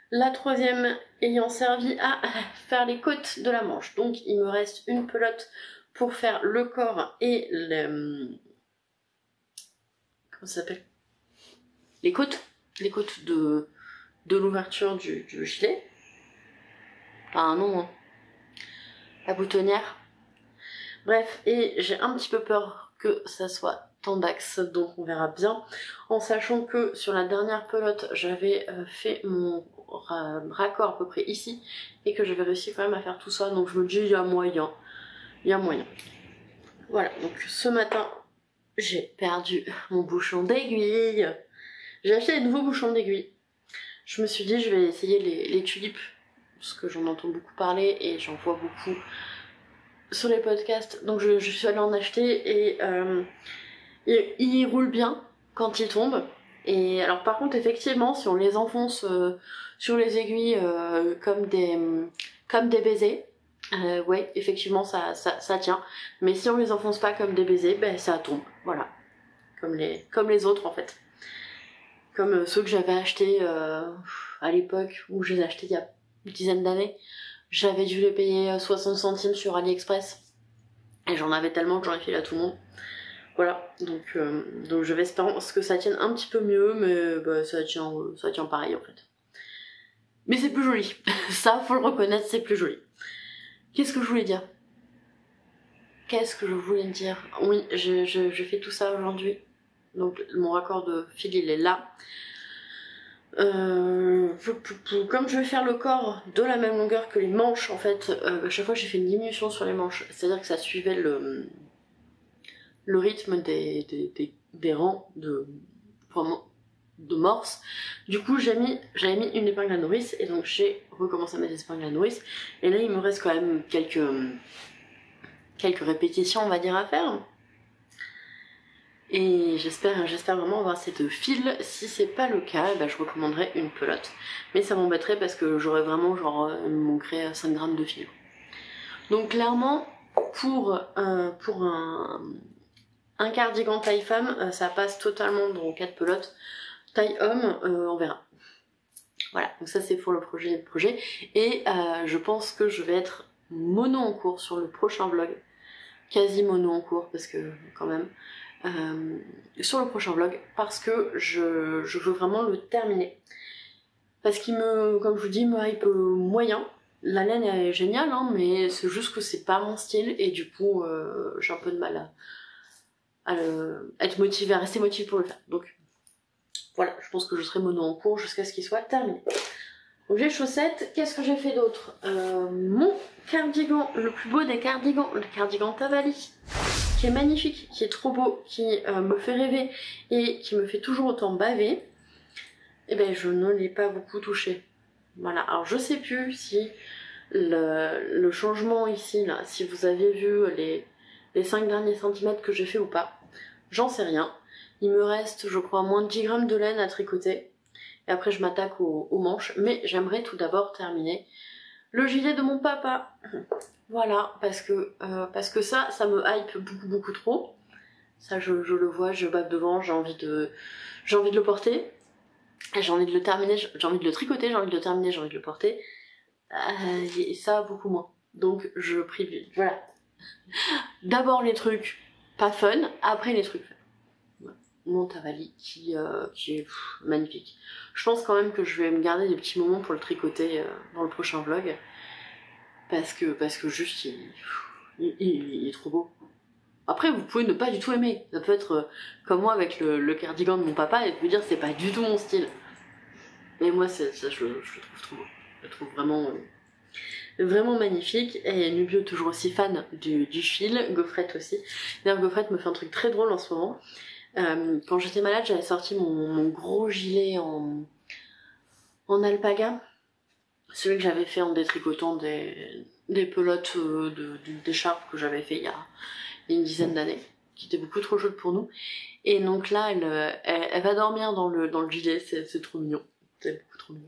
La troisième ayant servi à faire les côtes de la manche. Donc il me reste une pelote pour faire le corps et comment ça s'appelle, les côtes de l'ouverture du gilet. Pas un nom, hein. La boutonnière. Bref, et j'ai un petit peu peur que ça soit tant d'axes, donc on verra bien. En sachant que sur la dernière pelote, j'avais fait mon raccord à peu près ici, et que j'avais réussi quand même à faire tout ça, donc je me dis il y a moyen, il y a moyen. Voilà, donc ce matin, j'ai perdu mon bouchon d'aiguille. J'ai acheté des nouveaux bouchons d'aiguille. Je me suis dit je vais essayer les tulipes, parce que j'en entends beaucoup parler et j'en vois beaucoup sur les podcasts, donc je suis allée en acheter et il roule bien quand il tombe. Et alors par contre effectivement si on les enfonce sur les aiguilles comme des baisers, ouais effectivement ça tient, mais si on les enfonce pas comme des baisers, ben ça tombe, voilà, comme les autres en fait, comme ceux que j'avais achetés à l'époque où je les ai achetés il y a une dizaine d'années. J'avais dû les payer 60 centimes sur AliExpress et j'en avais tellement que j'en ai filé à tout le monde. Voilà, donc je vais espérer que ça tienne un petit peu mieux, mais bah, ça tient pareil en fait. Mais c'est plus joli, ça faut le reconnaître, c'est plus joli. Qu'est-ce que je voulais dire? Oui, je fais tout ça aujourd'hui, donc mon raccord de fil il est là. Comme je vais faire le corps de la même longueur que les manches en fait, à chaque fois j'ai fait une diminution sur les manches, c'est à dire que ça suivait le rythme des rangs de morse. Du coup j'avais mis une épingle à nourrice et donc j'ai recommencé à mettre des épingles à nourrice, et là il me reste quand même quelques répétitions on va dire à faire. Et j'espère vraiment avoir assez de fil. Si c'est pas le cas, bah, je recommanderais une pelote. Mais ça m'embêterait parce que j'aurais vraiment genre il me manquerait 5 grammes de fil. Donc clairement pour un cardigan taille femme, ça passe totalement dans 4 pelotes. Taille homme, on verra. Voilà, donc ça c'est pour le projet. Et je pense que je vais être mono en cours sur le prochain vlog. Quasi mono en cours parce que quand même. Sur le prochain vlog parce que je veux vraiment le terminer, parce qu'il comme je vous dis, me hype moyen. La laine est géniale hein, mais c'est juste que c'est pas mon style et du coup j'ai un peu de mal à être motivée, à rester motivée pour le faire. Donc voilà, je pense que je serai mono en cours jusqu'à ce qu'il soit terminé. Donc j'ai les chaussettes, qu'est-ce que j'ai fait d'autre? Mon cardigan, le plus beau des cardigans, le cardigan Tavali, qui est magnifique, qui est trop beau, qui me fait rêver et qui me fait toujours autant baver, et ben je ne l'ai pas beaucoup touché. Voilà, alors je sais plus si le changement ici, là, si vous avez vu les 5 derniers centimètres que j'ai fait ou pas, j'en sais rien. Il me reste, je crois, moins de 10 grammes de laine à tricoter, et après je m'attaque aux manches, mais j'aimerais tout d'abord terminer le gilet de mon papa. Voilà, parce que ça me hype beaucoup trop. Ça je le vois, je bave devant, j'ai envie de le porter. J'ai envie de le terminer, j'ai envie de le tricoter, j'ai envie de le terminer, j'ai envie de le porter. Et ça beaucoup moins. Donc je privilégie. Voilà. D'abord les trucs pas fun, après les trucs fun. Voilà. Mon Tavali qui est magnifique. Je pense quand même que je vais me garder des petits moments pour le tricoter dans le prochain vlog. Parce que juste il est trop beau. Après vous pouvez ne pas du tout aimer. Ça peut être comme moi avec le cardigan de mon papa et vous dire c'est pas du tout mon style. Mais moi ça, je le trouve trop beau. Je le trouve vraiment magnifique. Et Nubio toujours aussi fan du fil. Gaufrette aussi. D'ailleurs Gaufrette me fait un truc très drôle en ce moment. Quand j'étais malade j'avais sorti mon gros gilet en alpaga. Celui que j'avais fait en détricotant des pelotes d'écharpe que j'avais fait il y a une dizaine d'années, qui était beaucoup trop chaude pour nous. Et donc là, elle va dormir dans le gilet, c'est trop mignon. C'est beaucoup trop mignon.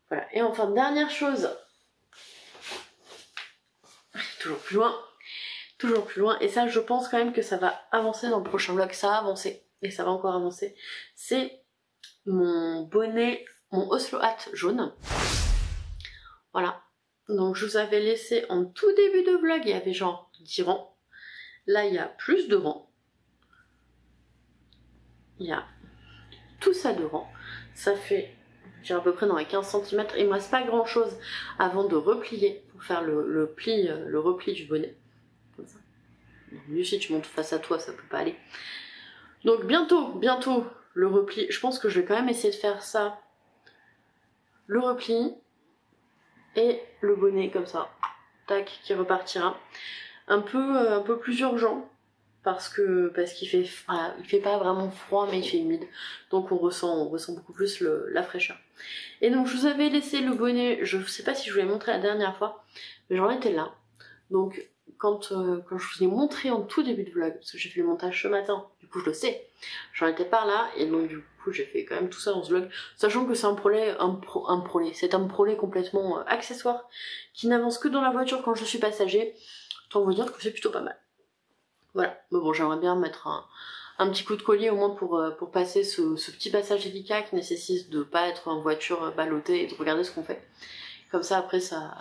Voilà. Et enfin, dernière chose, toujours plus loin, et ça je pense quand même que ça va avancer dans le prochain vlog, ça a avancé, et ça va encore avancer, c'est mon bonnet, mon Oslo hat jaune. Voilà, donc je vous avais laissé en tout début de vlog, il y avait genre 10 rangs. Là il y a plus de rangs. Il y a tout ça de rangs. Ça fait, j'ai à peu près dans les 15 cm. Il me reste pas grand chose avant de replier pour faire le repli du bonnet. Comme ça. Mieux si tu montes face à toi, ça peut pas aller. Donc bientôt le repli. Je pense que je vais quand même essayer de faire ça. Le repli et le bonnet comme ça. Tac, qui repartira. Un peu plus urgent. Parce qu'il fait, voilà, il fait pas vraiment froid mais il fait humide, donc on ressent beaucoup plus la fraîcheur. Et donc je vous avais laissé le bonnet, je sais pas si je vous l'ai montré la dernière fois, mais j'en étais là. Donc quand je vous ai montré en tout début de vlog, parce que j'ai fait le montage ce matin, du coup je le sais, j'en étais par là, et donc du coup j'ai fait quand même tout ça dans ce vlog, sachant que c'est c'est un prolet complètement accessoire, qui n'avance que dans la voiture quand je suis passager, autant vous dire que c'est plutôt pas mal. Voilà, mais bon, j'aimerais bien mettre un petit coup de collier au moins pour passer ce petit passage délicat qui nécessite de pas être en voiture ballottée et de regarder ce qu'on fait. Comme ça, après, ça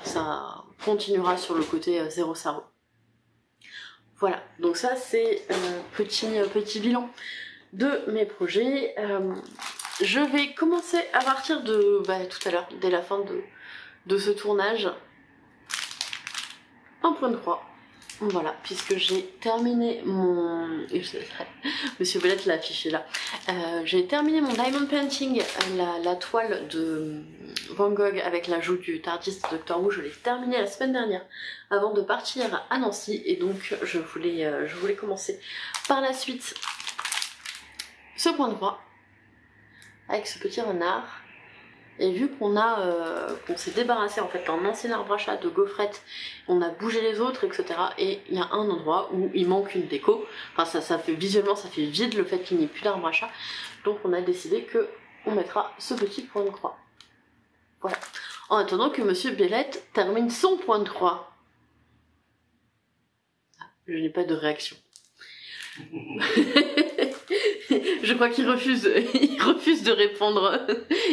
continuera sur le côté zéro cerveau. Voilà, donc ça c'est petit bilan de mes projets. Je vais commencer à partir de tout à l'heure, dès la fin de ce tournage, un point de croix. Voilà, puisque j'ai terminé mon... Monsieur Belette l'a affiché là. J'ai terminé mon diamond painting, la toile de Van Gogh avec l'ajout du Tardis Doctor Who. Je l'ai terminé la semaine dernière avant de partir à Nancy, et donc je voulais commencer par la suite ce point de croix avec ce petit renard. Et vu qu'on s'est débarrassé en fait d'un ancien arbre à chat de gaufrettes, on a bougé les autres, etc. Et il y a un endroit où il manque une déco. Enfin visuellement ça fait vide le fait qu'il n'y ait plus d'arbre à chat. Donc on a décidé qu'on mettra ce petit point de croix. Voilà. En attendant que Monsieur Belette termine son point de croix. Ah, je n'ai pas de réaction. Je crois qu'il refuse de répondre.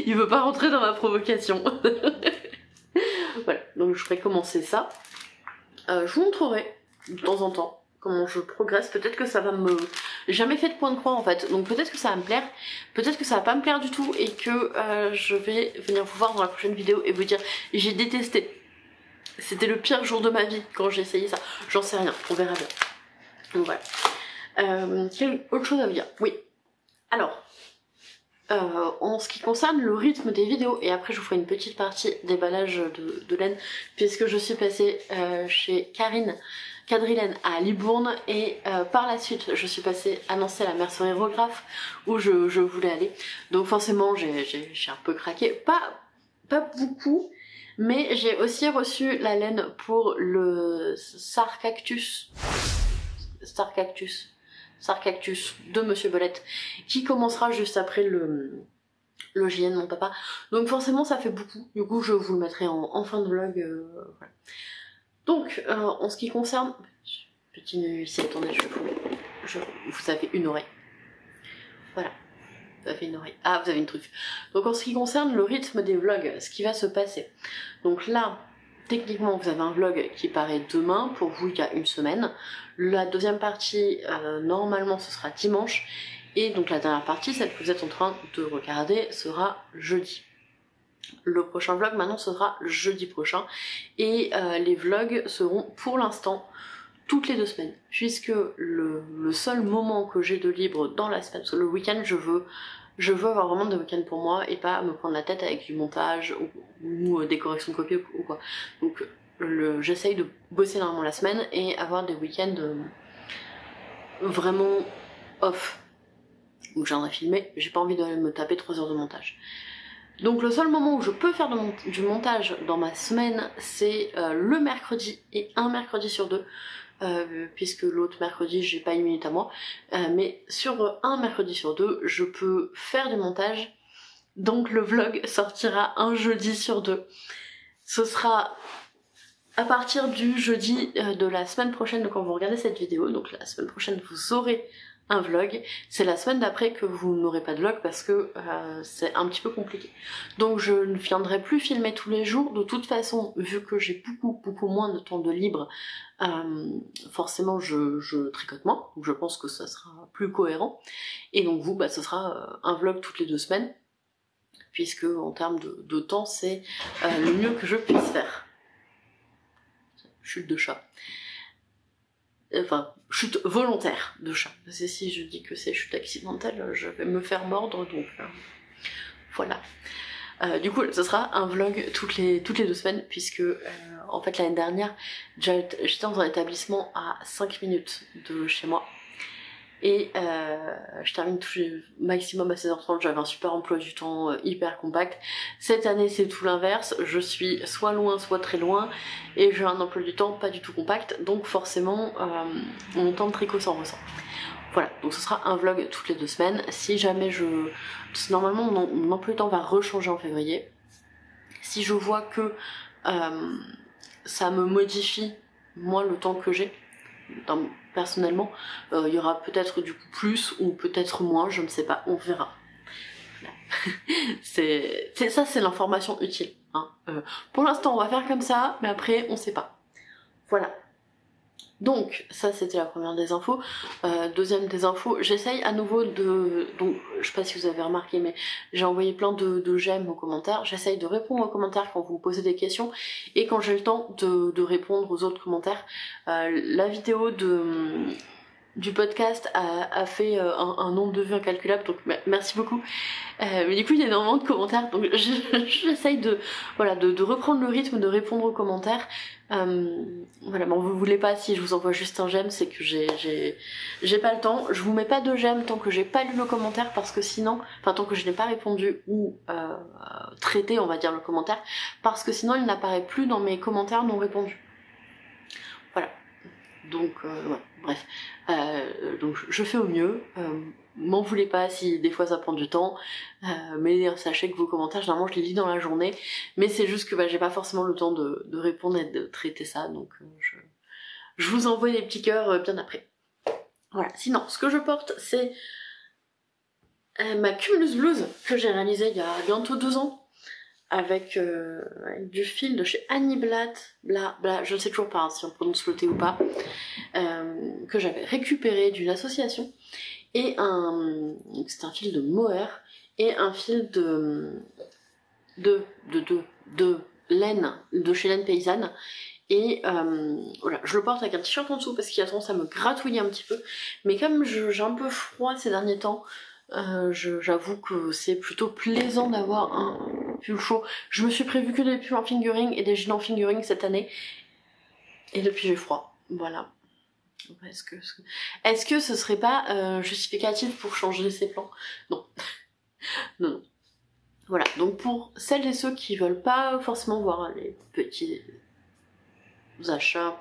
Il veut pas rentrer dans ma provocation. Voilà, donc je ferai commencer ça. Je vous montrerai de temps en temps comment je progresse. Peut-être que ça va me... J'ai jamais fait de point de croix en fait, donc peut-être que ça va me plaire, peut-être que ça va pas me plaire du tout et que je vais venir vous voir dans la prochaine vidéo et vous dire j'ai détesté. C'était le pire jour de ma vie quand j'ai essayé ça. J'en sais rien, on verra bien. Donc voilà. Quelle autre chose à vous dire? Oui. Alors, en ce qui concerne le rythme des vidéos, et après je vous ferai une petite partie déballage de laine, puisque je suis passée chez Quadrilaine à Libourne, et par la suite je suis passée à Nancy à la mercerie Rographe où je voulais aller. Donc forcément j'ai un peu craqué, pas beaucoup, mais j'ai aussi reçu la laine pour le Sarcactus de Monsieur Belette, qui commencera juste après le JN de mon papa. Donc forcément ça fait beaucoup, du coup je vous le mettrai en fin de vlog. Voilà. Donc en ce qui concerne... Petit nœud ici, attendez, vous avez une oreille. Voilà, vous avez une oreille. Ah, vous avez une truffe. Donc en ce qui concerne le rythme des vlogs, ce qui va se passer. Donc là, techniquement vous avez un vlog qui paraît demain, pour vous il y a une semaine. La deuxième partie, normalement ce sera dimanche. Et donc la dernière partie, celle que vous êtes en train de regarder, sera jeudi. Le prochain vlog maintenant sera jeudi prochain. Et les vlogs seront pour l'instant toutes les 2 semaines. Puisque le seul moment que j'ai de libre dans la semaine, parce que le week-end je veux avoir vraiment des week-ends pour moi et pas me prendre la tête avec du montage ou des corrections de copie ou quoi. Donc j'essaye de bosser normalement la semaine et avoir des week-ends vraiment off. Donc j'aimerais filmer, j'ai pas envie de me taper 3 heures de montage. Donc le seul moment où je peux faire du montage dans ma semaine, c'est le mercredi et un mercredi sur 2. Puisque l'autre mercredi j'ai pas une minute à moi, mais sur un mercredi sur 2 je peux faire du montage, donc le vlog sortira un jeudi sur 2. Ce sera à partir du jeudi de la semaine prochaine, donc quand vous regardez cette vidéo, donc la semaine prochaine vous aurez un vlog, c'est la semaine d'après que vous n'aurez pas de vlog parce que c'est un petit peu compliqué. Donc je ne viendrai plus filmer tous les jours, de toute façon vu que j'ai beaucoup moins de temps de libre, forcément je tricote moins, donc je pense que ça sera plus cohérent, et donc vous ce sera un vlog toutes les 2 semaines, puisque en termes de temps c'est le mieux que je puisse faire. Chute de chat. enfin chute volontaire de chat. C'est si je dis que c'est chute accidentelle, je vais me faire mordre, donc voilà. Du coup, ce sera un vlog toutes les 2 semaines, puisque en fait l'année dernière, j'étais dans un établissement à 5 minutes de chez moi. Et je termine tout maximum à 16h30, j'avais un super emploi du temps hyper compact. Cette année c'est tout l'inverse, je suis soit loin soit très loin et j'ai un emploi du temps pas du tout compact, donc forcément mon temps de tricot s'en ressent. Voilà, donc ce sera un vlog toutes les 2 semaines. Si jamais normalement mon emploi du temps va rechanger en février. Si je vois que ça me modifie moi le temps que j'ai, personnellement, il y aura peut-être du coup plus ou peut-être moins, je ne sais pas, on verra. c'est l'information utile. Hein. Pour l'instant on va faire comme ça, mais après on sait pas. Voilà. Donc ça c'était la première des infos. Deuxième des infos, j'essaye à nouveau donc je sais pas si vous avez remarqué, mais j'ai envoyé plein de j'aime aux commentaires. J'essaye de répondre aux commentaires quand vous me posez des questions et quand j'ai le temps de répondre aux autres commentaires. La vidéo du podcast a fait un nombre de vues incalculable, donc merci beaucoup. Mais du coup il y a énormément de commentaires, donc j'essaye de reprendre le rythme de répondre aux commentaires. Voilà, bon vous voulez pas, si je vous envoie juste un j'aime, c'est que j'ai pas le temps. Je vous mets pas de j'aime tant que j'ai pas lu le commentaire, parce que sinon, enfin tant que je n'ai pas répondu ou traité on va dire le commentaire, parce que sinon il n'apparaît plus dans mes commentaires non répondus. Voilà. Donc ouais, bref, donc je fais au mieux, m'en voulez pas si des fois ça prend du temps, mais sachez que vos commentaires généralement je les lis dans la journée, mais c'est juste que j'ai pas forcément le temps de répondre et de traiter ça, donc je vous envoie des petits cœurs bien après. Voilà, sinon ce que je porte c'est ma Cumulus blouse que j'ai réalisée il y a bientôt 2 ans. Avec du fil de chez Annie Blatt, je ne sais toujours pas si on prononce le T ou pas, que j'avais récupéré d'une association, et c'est un fil de mohair et un fil de laine de chez Laine Paysanne. Et voilà, je le porte avec un t-shirt en dessous parce qu'il a tendance à me gratouiller un petit peu, mais comme j'ai un peu froid ces derniers temps, j'avoue que c'est plutôt plaisant d'avoir un pull chaud. Je me suis prévu que des pulls en fingering et des jeans en fingering cette année, et depuis j'ai froid, voilà. Est-ce que ce serait pas justificatif pour changer ses plans? Non. Non. Voilà, donc pour celles et ceux qui veulent pas forcément voir les petits achats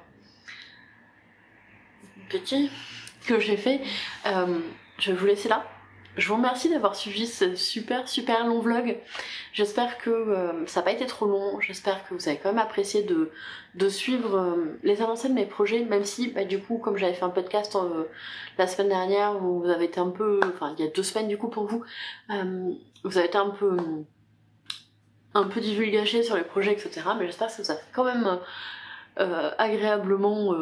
petits que j'ai fait, je vais vous laisser là. Je vous remercie d'avoir suivi ce super long vlog. J'espère que ça n'a pas été trop long, j'espère que vous avez quand même apprécié de suivre les avancées de mes projets, même si du coup comme j'avais fait un podcast la semaine dernière où vous avez été un peu, enfin il y a 2 semaines du coup pour vous, vous avez été un peu divulgaché sur les projets etc, mais j'espère que ça vous a quand même agréablement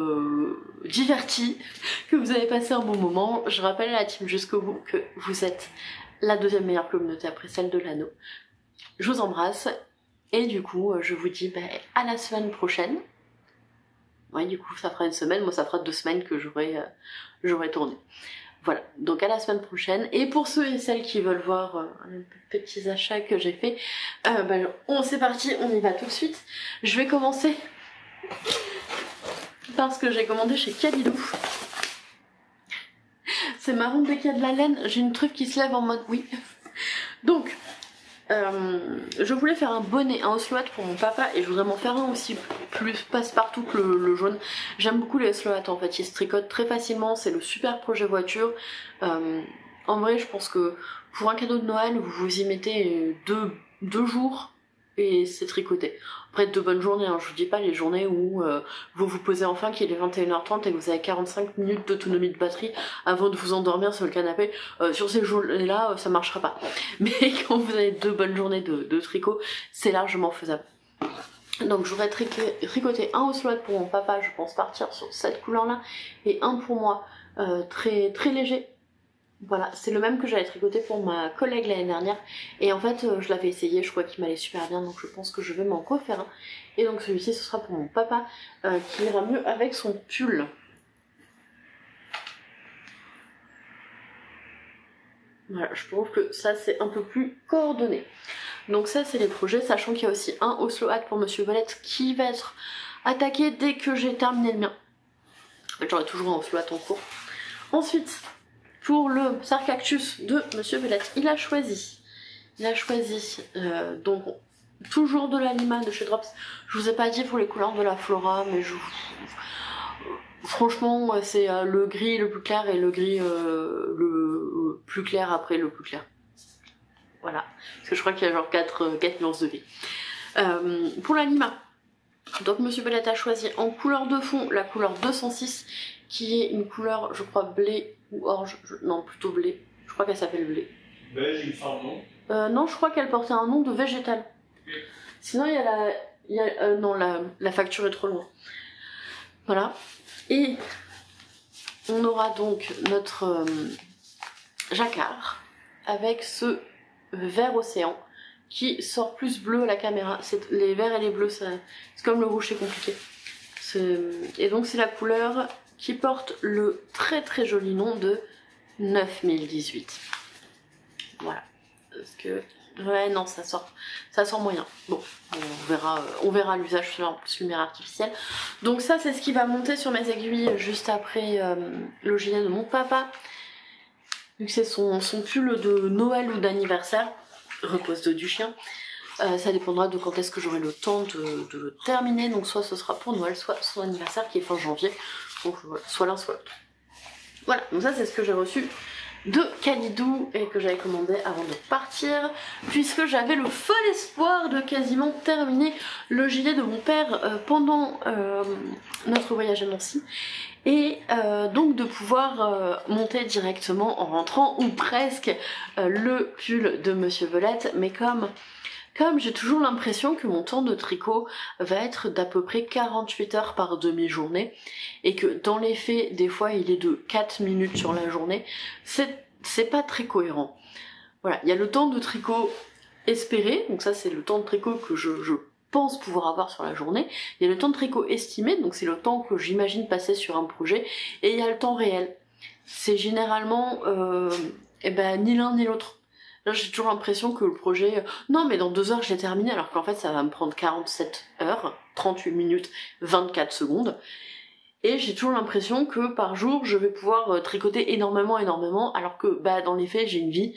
diverti, que vous avez passé un bon moment. Je rappelle à la team jusqu'au bout que vous êtes la 2e meilleure communauté après celle de l'anneau. Je vous embrasse et du coup je vous dis à la semaine prochaine. Ouais, du coup ça fera 1 semaine, moi ça fera 2 semaines que j'aurai tourné. Voilà, donc à la semaine prochaine. Et pour ceux et celles qui veulent voir les petits achats que j'ai fait, c'est parti, on y va tout de suite. Je vais commencer parce que j'ai commandé chez Kabilou. C'est marrant, dès qu'il y a de la laine, j'ai une truffe qui se lève en mode oui. Donc, je voulais faire un bonnet, un Osloat pour mon papa, et je voudrais m'en faire un aussi plus passe-partout que le jaune. J'aime beaucoup les Osloat en fait, ils se tricotent très facilement, c'est le super projet voiture. En vrai, je pense que pour un cadeau de Noël, vous y mettez 2 jours et c'est tricoté. Après 2 bonnes journées, hein. Je vous dis pas les journées où vous vous posez enfin qu'il est 21h30 et que vous avez 45 minutes d'autonomie de batterie avant de vous endormir sur le canapé. Sur ces journées-là, ça marchera pas. Mais quand vous avez 2 bonnes journées de tricot, c'est largement faisable. Donc j'aurais tricoté un Osloat pour mon papa, je pense partir sur cette couleur-là, et un pour moi, très léger. Voilà, c'est le même que j'avais tricoté pour ma collègue l'année dernière, et en fait je l'avais essayé, je crois qu'il m'allait super bien, donc je pense que je vais m'en refaire un. Et donc celui-ci ce sera pour mon papa, qui ira mieux avec son pull. Voilà, je trouve que ça c'est un peu plus coordonné. Donc ça c'est les projets, sachant qu'il y a aussi un Oslo Hat pour Monsieur Belette qui va être attaqué dès que j'ai terminé le mien. J'aurai toujours un Oslo Hat en cours. Ensuite, pour le Sarcactus de Monsieur Belette, il a choisi donc toujours de l'Anima de chez Drops. Je vous ai pas dit pour les couleurs de la Flora, mais franchement c'est le gris le plus clair et le gris le plus clair après le plus clair. Voilà, parce que je crois qu'il y a genre 4 nuances de gris. Pour l'Anima, donc Monsieur Belette a choisi en couleur de fond la couleur 206, qui est une couleur, je crois, blé ou orge, non plutôt blé, je crois qu'elle s'appelle blé. Beige, il me semble, non? Non, je crois qu'elle portait un nom de végétal. Sinon, il y a non, la facture est trop loin. Voilà. Et on aura donc notre jacquard avec ce vert océan qui sort plus bleu à la caméra. Les verts et les bleus, c'est comme le rouge, c'est compliqué. Et donc, c'est la couleur qui porte le très très joli nom de 9018. Voilà. Parce que... ouais, non, ça sort moyen. Bon, on verra l'usage en plus lumière artificielle. Donc ça, c'est ce qui va monter sur mes aiguilles juste après le gilet de mon papa. Vu que c'est son pull de Noël ou d'anniversaire, repose du chien. Ça dépendra de quand est-ce que j'aurai le temps de le terminer. Donc soit ce sera pour Noël, soit son anniversaire qui est fin janvier. Donc voilà, soit l'un, soit l'autre. Voilà, donc ça c'est ce que j'ai reçu de Kalidou et que j'avais commandé avant de partir, puisque j'avais le fol espoir de quasiment terminer le gilet de mon père pendant notre voyage à Nancy, et donc de pouvoir monter directement en rentrant, ou presque, le pull de Monsieur Belette. Mais comme j'ai toujours l'impression que mon temps de tricot va être d'à peu près 48 heures par demi-journée, et que dans les faits, des fois il est de 4 minutes sur la journée, c'est pas très cohérent. Voilà, il y a le temps de tricot espéré, donc ça c'est le temps de tricot que je pense pouvoir avoir sur la journée. Il y a le temps de tricot estimé, donc c'est le temps que j'imagine passer sur un projet, et il y a le temps réel. C'est généralement ni l'un ni l'autre. Là j'ai toujours l'impression que le projet, non mais dans 2 heures j'ai terminé, alors qu'en fait ça va me prendre 47 heures, 38 minutes, 24 secondes. Et j'ai toujours l'impression que par jour je vais pouvoir tricoter énormément, alors que dans les faits j'ai une vie.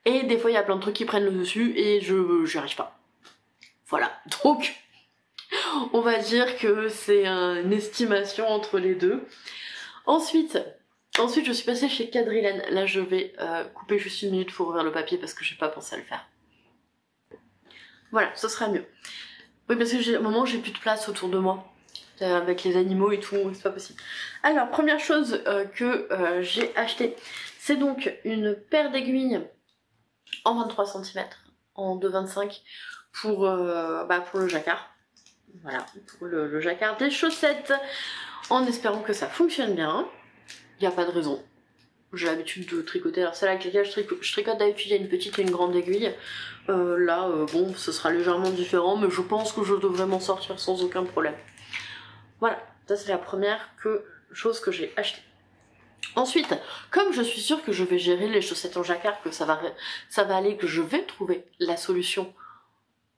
Et des fois il y a plein de trucs qui prennent le dessus et j'y arrive pas. Voilà, donc on va dire que c'est une estimation entre les deux. Ensuite je suis passée chez Quadrilène. Là je vais couper juste 1 minute pour ouvrir le papier parce que j'ai pas pensé à le faire. Voilà, ce sera mieux. Oui, parce que à un moment j'ai plus de place autour de moi. Avec les animaux et tout, c'est pas possible. Alors, première chose que j'ai acheté, c'est donc une paire d'aiguilles en 23 cm, en 2,25 pour le jacquard. Voilà, pour le jacquard des chaussettes, en espérant que ça fonctionne bien. Il n'y a pas de raison. J'ai l'habitude de tricoter. Alors celle avec laquelle je tricote d'habitude, il y a une petite et une grande aiguille. Bon, ce sera légèrement différent, mais je pense que je devrais m'en sortir sans aucun problème. Voilà, ça c'est la première chose que j'ai achetée. Ensuite, comme je suis sûre que je vais gérer les chaussettes en jacquard, que ça va aller, que je vais trouver la solution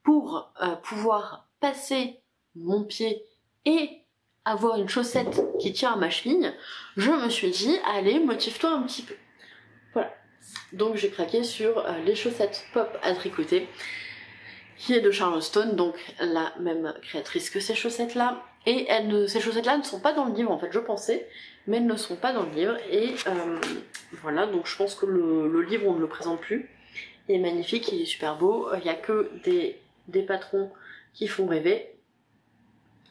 pour pouvoir passer mon pied et avoir une chaussette qui tient à ma cheville, je me suis dit, allez, motive-toi un petit peu. Voilà, donc j'ai craqué sur les chaussettes Pop à tricoter, qui est de Charleston, donc la même créatrice que ces chaussettes-là. Et ces chaussettes-là ne sont pas dans le livre, en fait, je pensais, mais elles ne sont pas dans le livre. Et voilà, donc je pense que le livre, on ne le présente plus. Il est magnifique, il est super beau. Il n'y a que des patrons qui font rêver.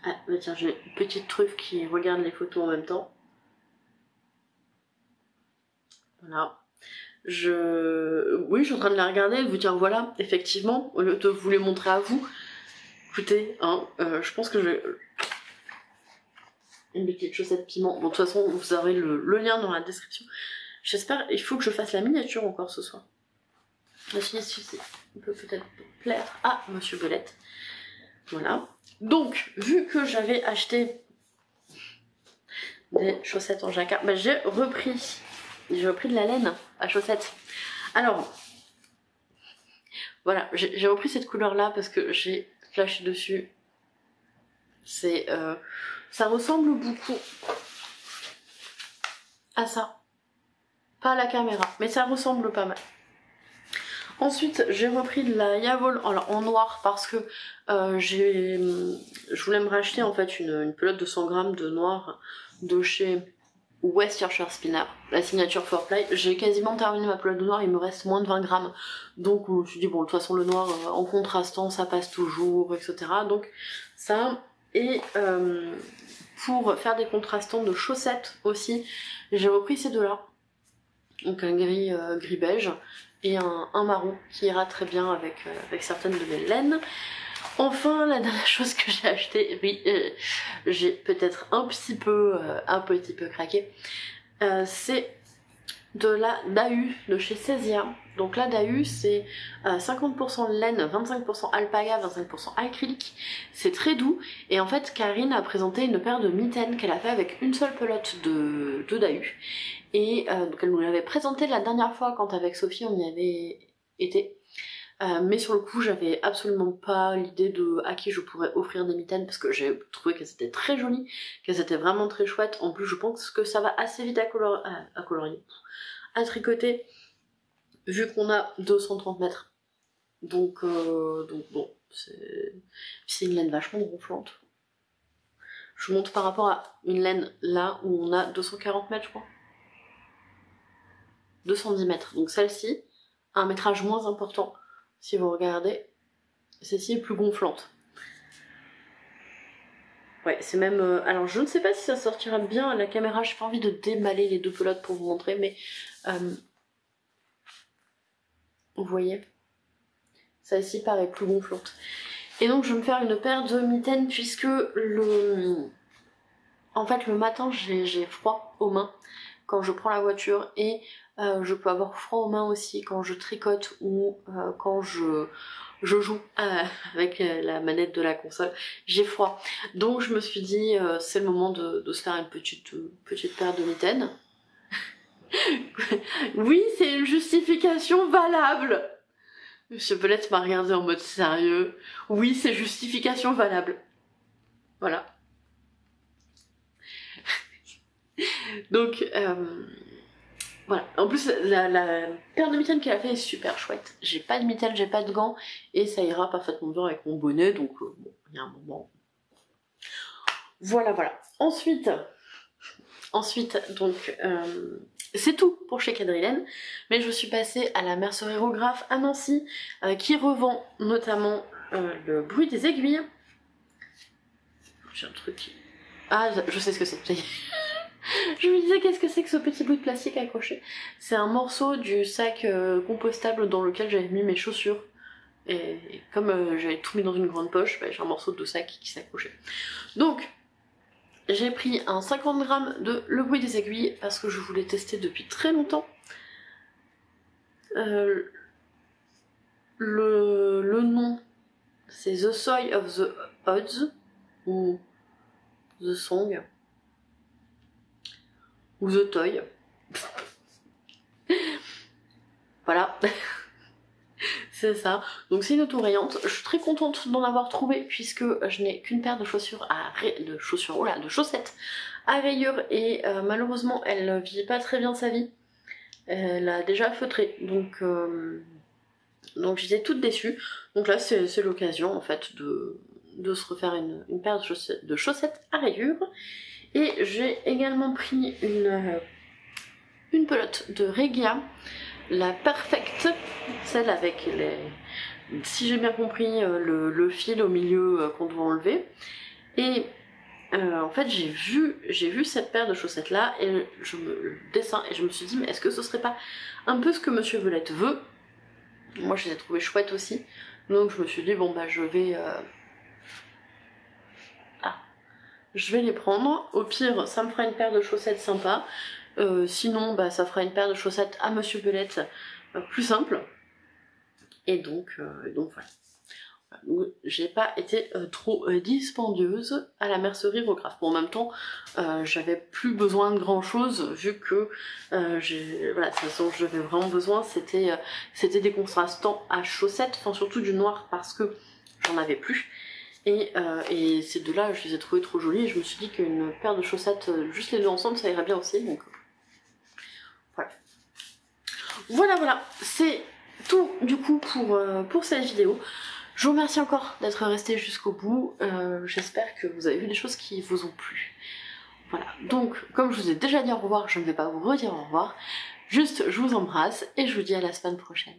Ah, bah tiens, j'ai une petite truffe qui regarde les photos en même temps. Voilà. Oui, je suis en train de la regarder et de vous dire, voilà, effectivement, au lieu de vous les montrer à vous. Écoutez, hein, je pense que je vais... Une petite chaussette piment. Bon, de toute façon, vous aurez le lien dans la description. J'espère, il faut que je fasse la miniature encore ce soir. La finition, peut peut-être plaire à Monsieur Belette. Voilà. Donc, vu que j'avais acheté des chaussettes en jacquard, j'ai repris de la laine à chaussettes. Alors, voilà, j'ai repris cette couleur là parce que j'ai flashé dessus. C'est, ça ressemble beaucoup à ça. Pas à la caméra, mais ça ressemble pas mal. Ensuite, j'ai repris de la Yavol en noir parce que je voulais me racheter en fait une pelote de 100 grammes de noir de chez West Yorkshire Spinner, la signature 4Ply. J'ai quasiment terminé ma pelote de noir, il me reste moins de 20 grammes. Donc je me suis dit, bon, de toute façon, le noir en contrastant, ça passe toujours, etc. Donc ça, et pour faire des contrastants de chaussettes aussi, j'ai repris ces deux-là. Donc un gris, gris beige et un marron qui ira très bien avec certaines de mes laines. Enfin, la dernière chose que j'ai acheté, oui, j'ai peut-être un petit peu craqué, c'est de la Dahu de chez Cesia. Donc la Dahu c'est 50% laine, 25% alpaga, 25% acrylique. C'est très doux et en fait Karine a présenté une paire de mitaines qu'elle a fait avec une seule pelote de Dahu. Et donc elle nous l'avait présenté la dernière fois quand avec Sophie on y avait été. Mais sur le coup j'avais absolument pas l'idée de à qui je pourrais offrir des mitaines parce que j'ai trouvé qu'elles étaient très jolies, qu'elles étaient vraiment très chouettes. En plus je pense que ça va assez vite à colorier, à tricoter vu qu'on a 230 mètres. Donc bon, c'est une laine vachement gonflante. Je monte par rapport à une laine là où on a 240 mètres je crois. 210 mètres. Donc celle-ci a un métrage moins important. Si vous regardez, celle-ci est plus gonflante. Ouais, c'est même... alors je ne sais pas si ça sortira bien à la caméra, j'ai pas envie de démaller les deux pelotes pour vous montrer, mais... vous voyez, celle-ci paraît plus gonflante. Et donc je vais me faire une paire de mitaines puisque en fait le matin j'ai froid aux mains quand je prends la voiture et je peux avoir froid aux mains aussi quand je tricote ou quand je joue avec la manette de la console, j'ai froid. Donc je me suis dit c'est le moment de se faire une petite paire de mitaines. Oui, c'est une justification valable. Monsieur Belette m'a regardé en mode sérieux. Oui, c'est justification valable. Voilà. Donc, voilà. En plus, la paire de mitaines qu'elle a fait est super chouette. J'ai pas de mitaines, j'ai pas de gants, et ça ira parfaitement bien avec mon bonnet, donc bon, il y a un moment. Voilà, voilà. Ensuite, donc, c'est tout pour chez Quadrilène, mais je suis passée à la mercerie Rograph à Nancy, qui revend notamment le bruit des aiguilles. J'ai un truc qui... Ah, je sais ce que c'est. Je me disais qu'est-ce que c'est que ce petit bout de plastique accroché. C'est un morceau du sac compostable dans lequel j'avais mis mes chaussures. Et comme j'avais tout mis dans une grande poche, bah, j'ai un morceau de sac qui s'accrochait. Donc, j'ai pris un 50 grammes de Le Bruit des Aiguilles parce que je voulais tester depuis très longtemps. Le nom, c'est The Soy of the Odds, ou The Song, ou The Toy. Voilà. C'est ça. Donc c'est une auto-rayante. Je suis très contente d'en avoir trouvé puisque je n'ai qu'une paire de chaussures de chaussettes à rayures et malheureusement elle vit pas très bien sa vie. Elle a déjà feutré, donc j'étais toute déçue. Donc là c'est l'occasion en fait de se refaire une paire de chaussettes à rayures. Et j'ai également pris une pelote de Regia, la Perfect, celle avec les, si j'ai bien compris, le fil au milieu qu'on doit enlever. Et en fait j'ai vu cette paire de chaussettes là et je me suis dit mais est-ce que ce serait pas un peu ce que Monsieur Belette veut. Moi je les ai trouvées chouettes aussi, donc je me suis dit bon bah je vais les prendre. Au pire ça me fera une paire de chaussettes sympa, sinon bah ça fera une paire de chaussettes à Monsieur Belette plus simple. Et donc voilà. J'ai pas été trop dispendieuse à la mercerie Rograph. Bon, en même temps, j'avais plus besoin de grand chose vu que voilà, ce dont j'avais vraiment besoin, c'était des contrastants à chaussettes, enfin surtout du noir parce que j'en avais plus. Et ces deux-là, je les ai trouvés trop jolis et je me suis dit qu'une paire de chaussettes, juste les deux ensemble, ça irait bien aussi. Donc voilà. Voilà, c'est tout du coup pour cette vidéo. Je vous remercie encore d'être resté jusqu'au bout. J'espère que vous avez vu des choses qui vous ont plu. Voilà, donc comme je vous ai déjà dit au revoir, je ne vais pas vous redire au revoir. Juste, je vous embrasse et je vous dis à la semaine prochaine.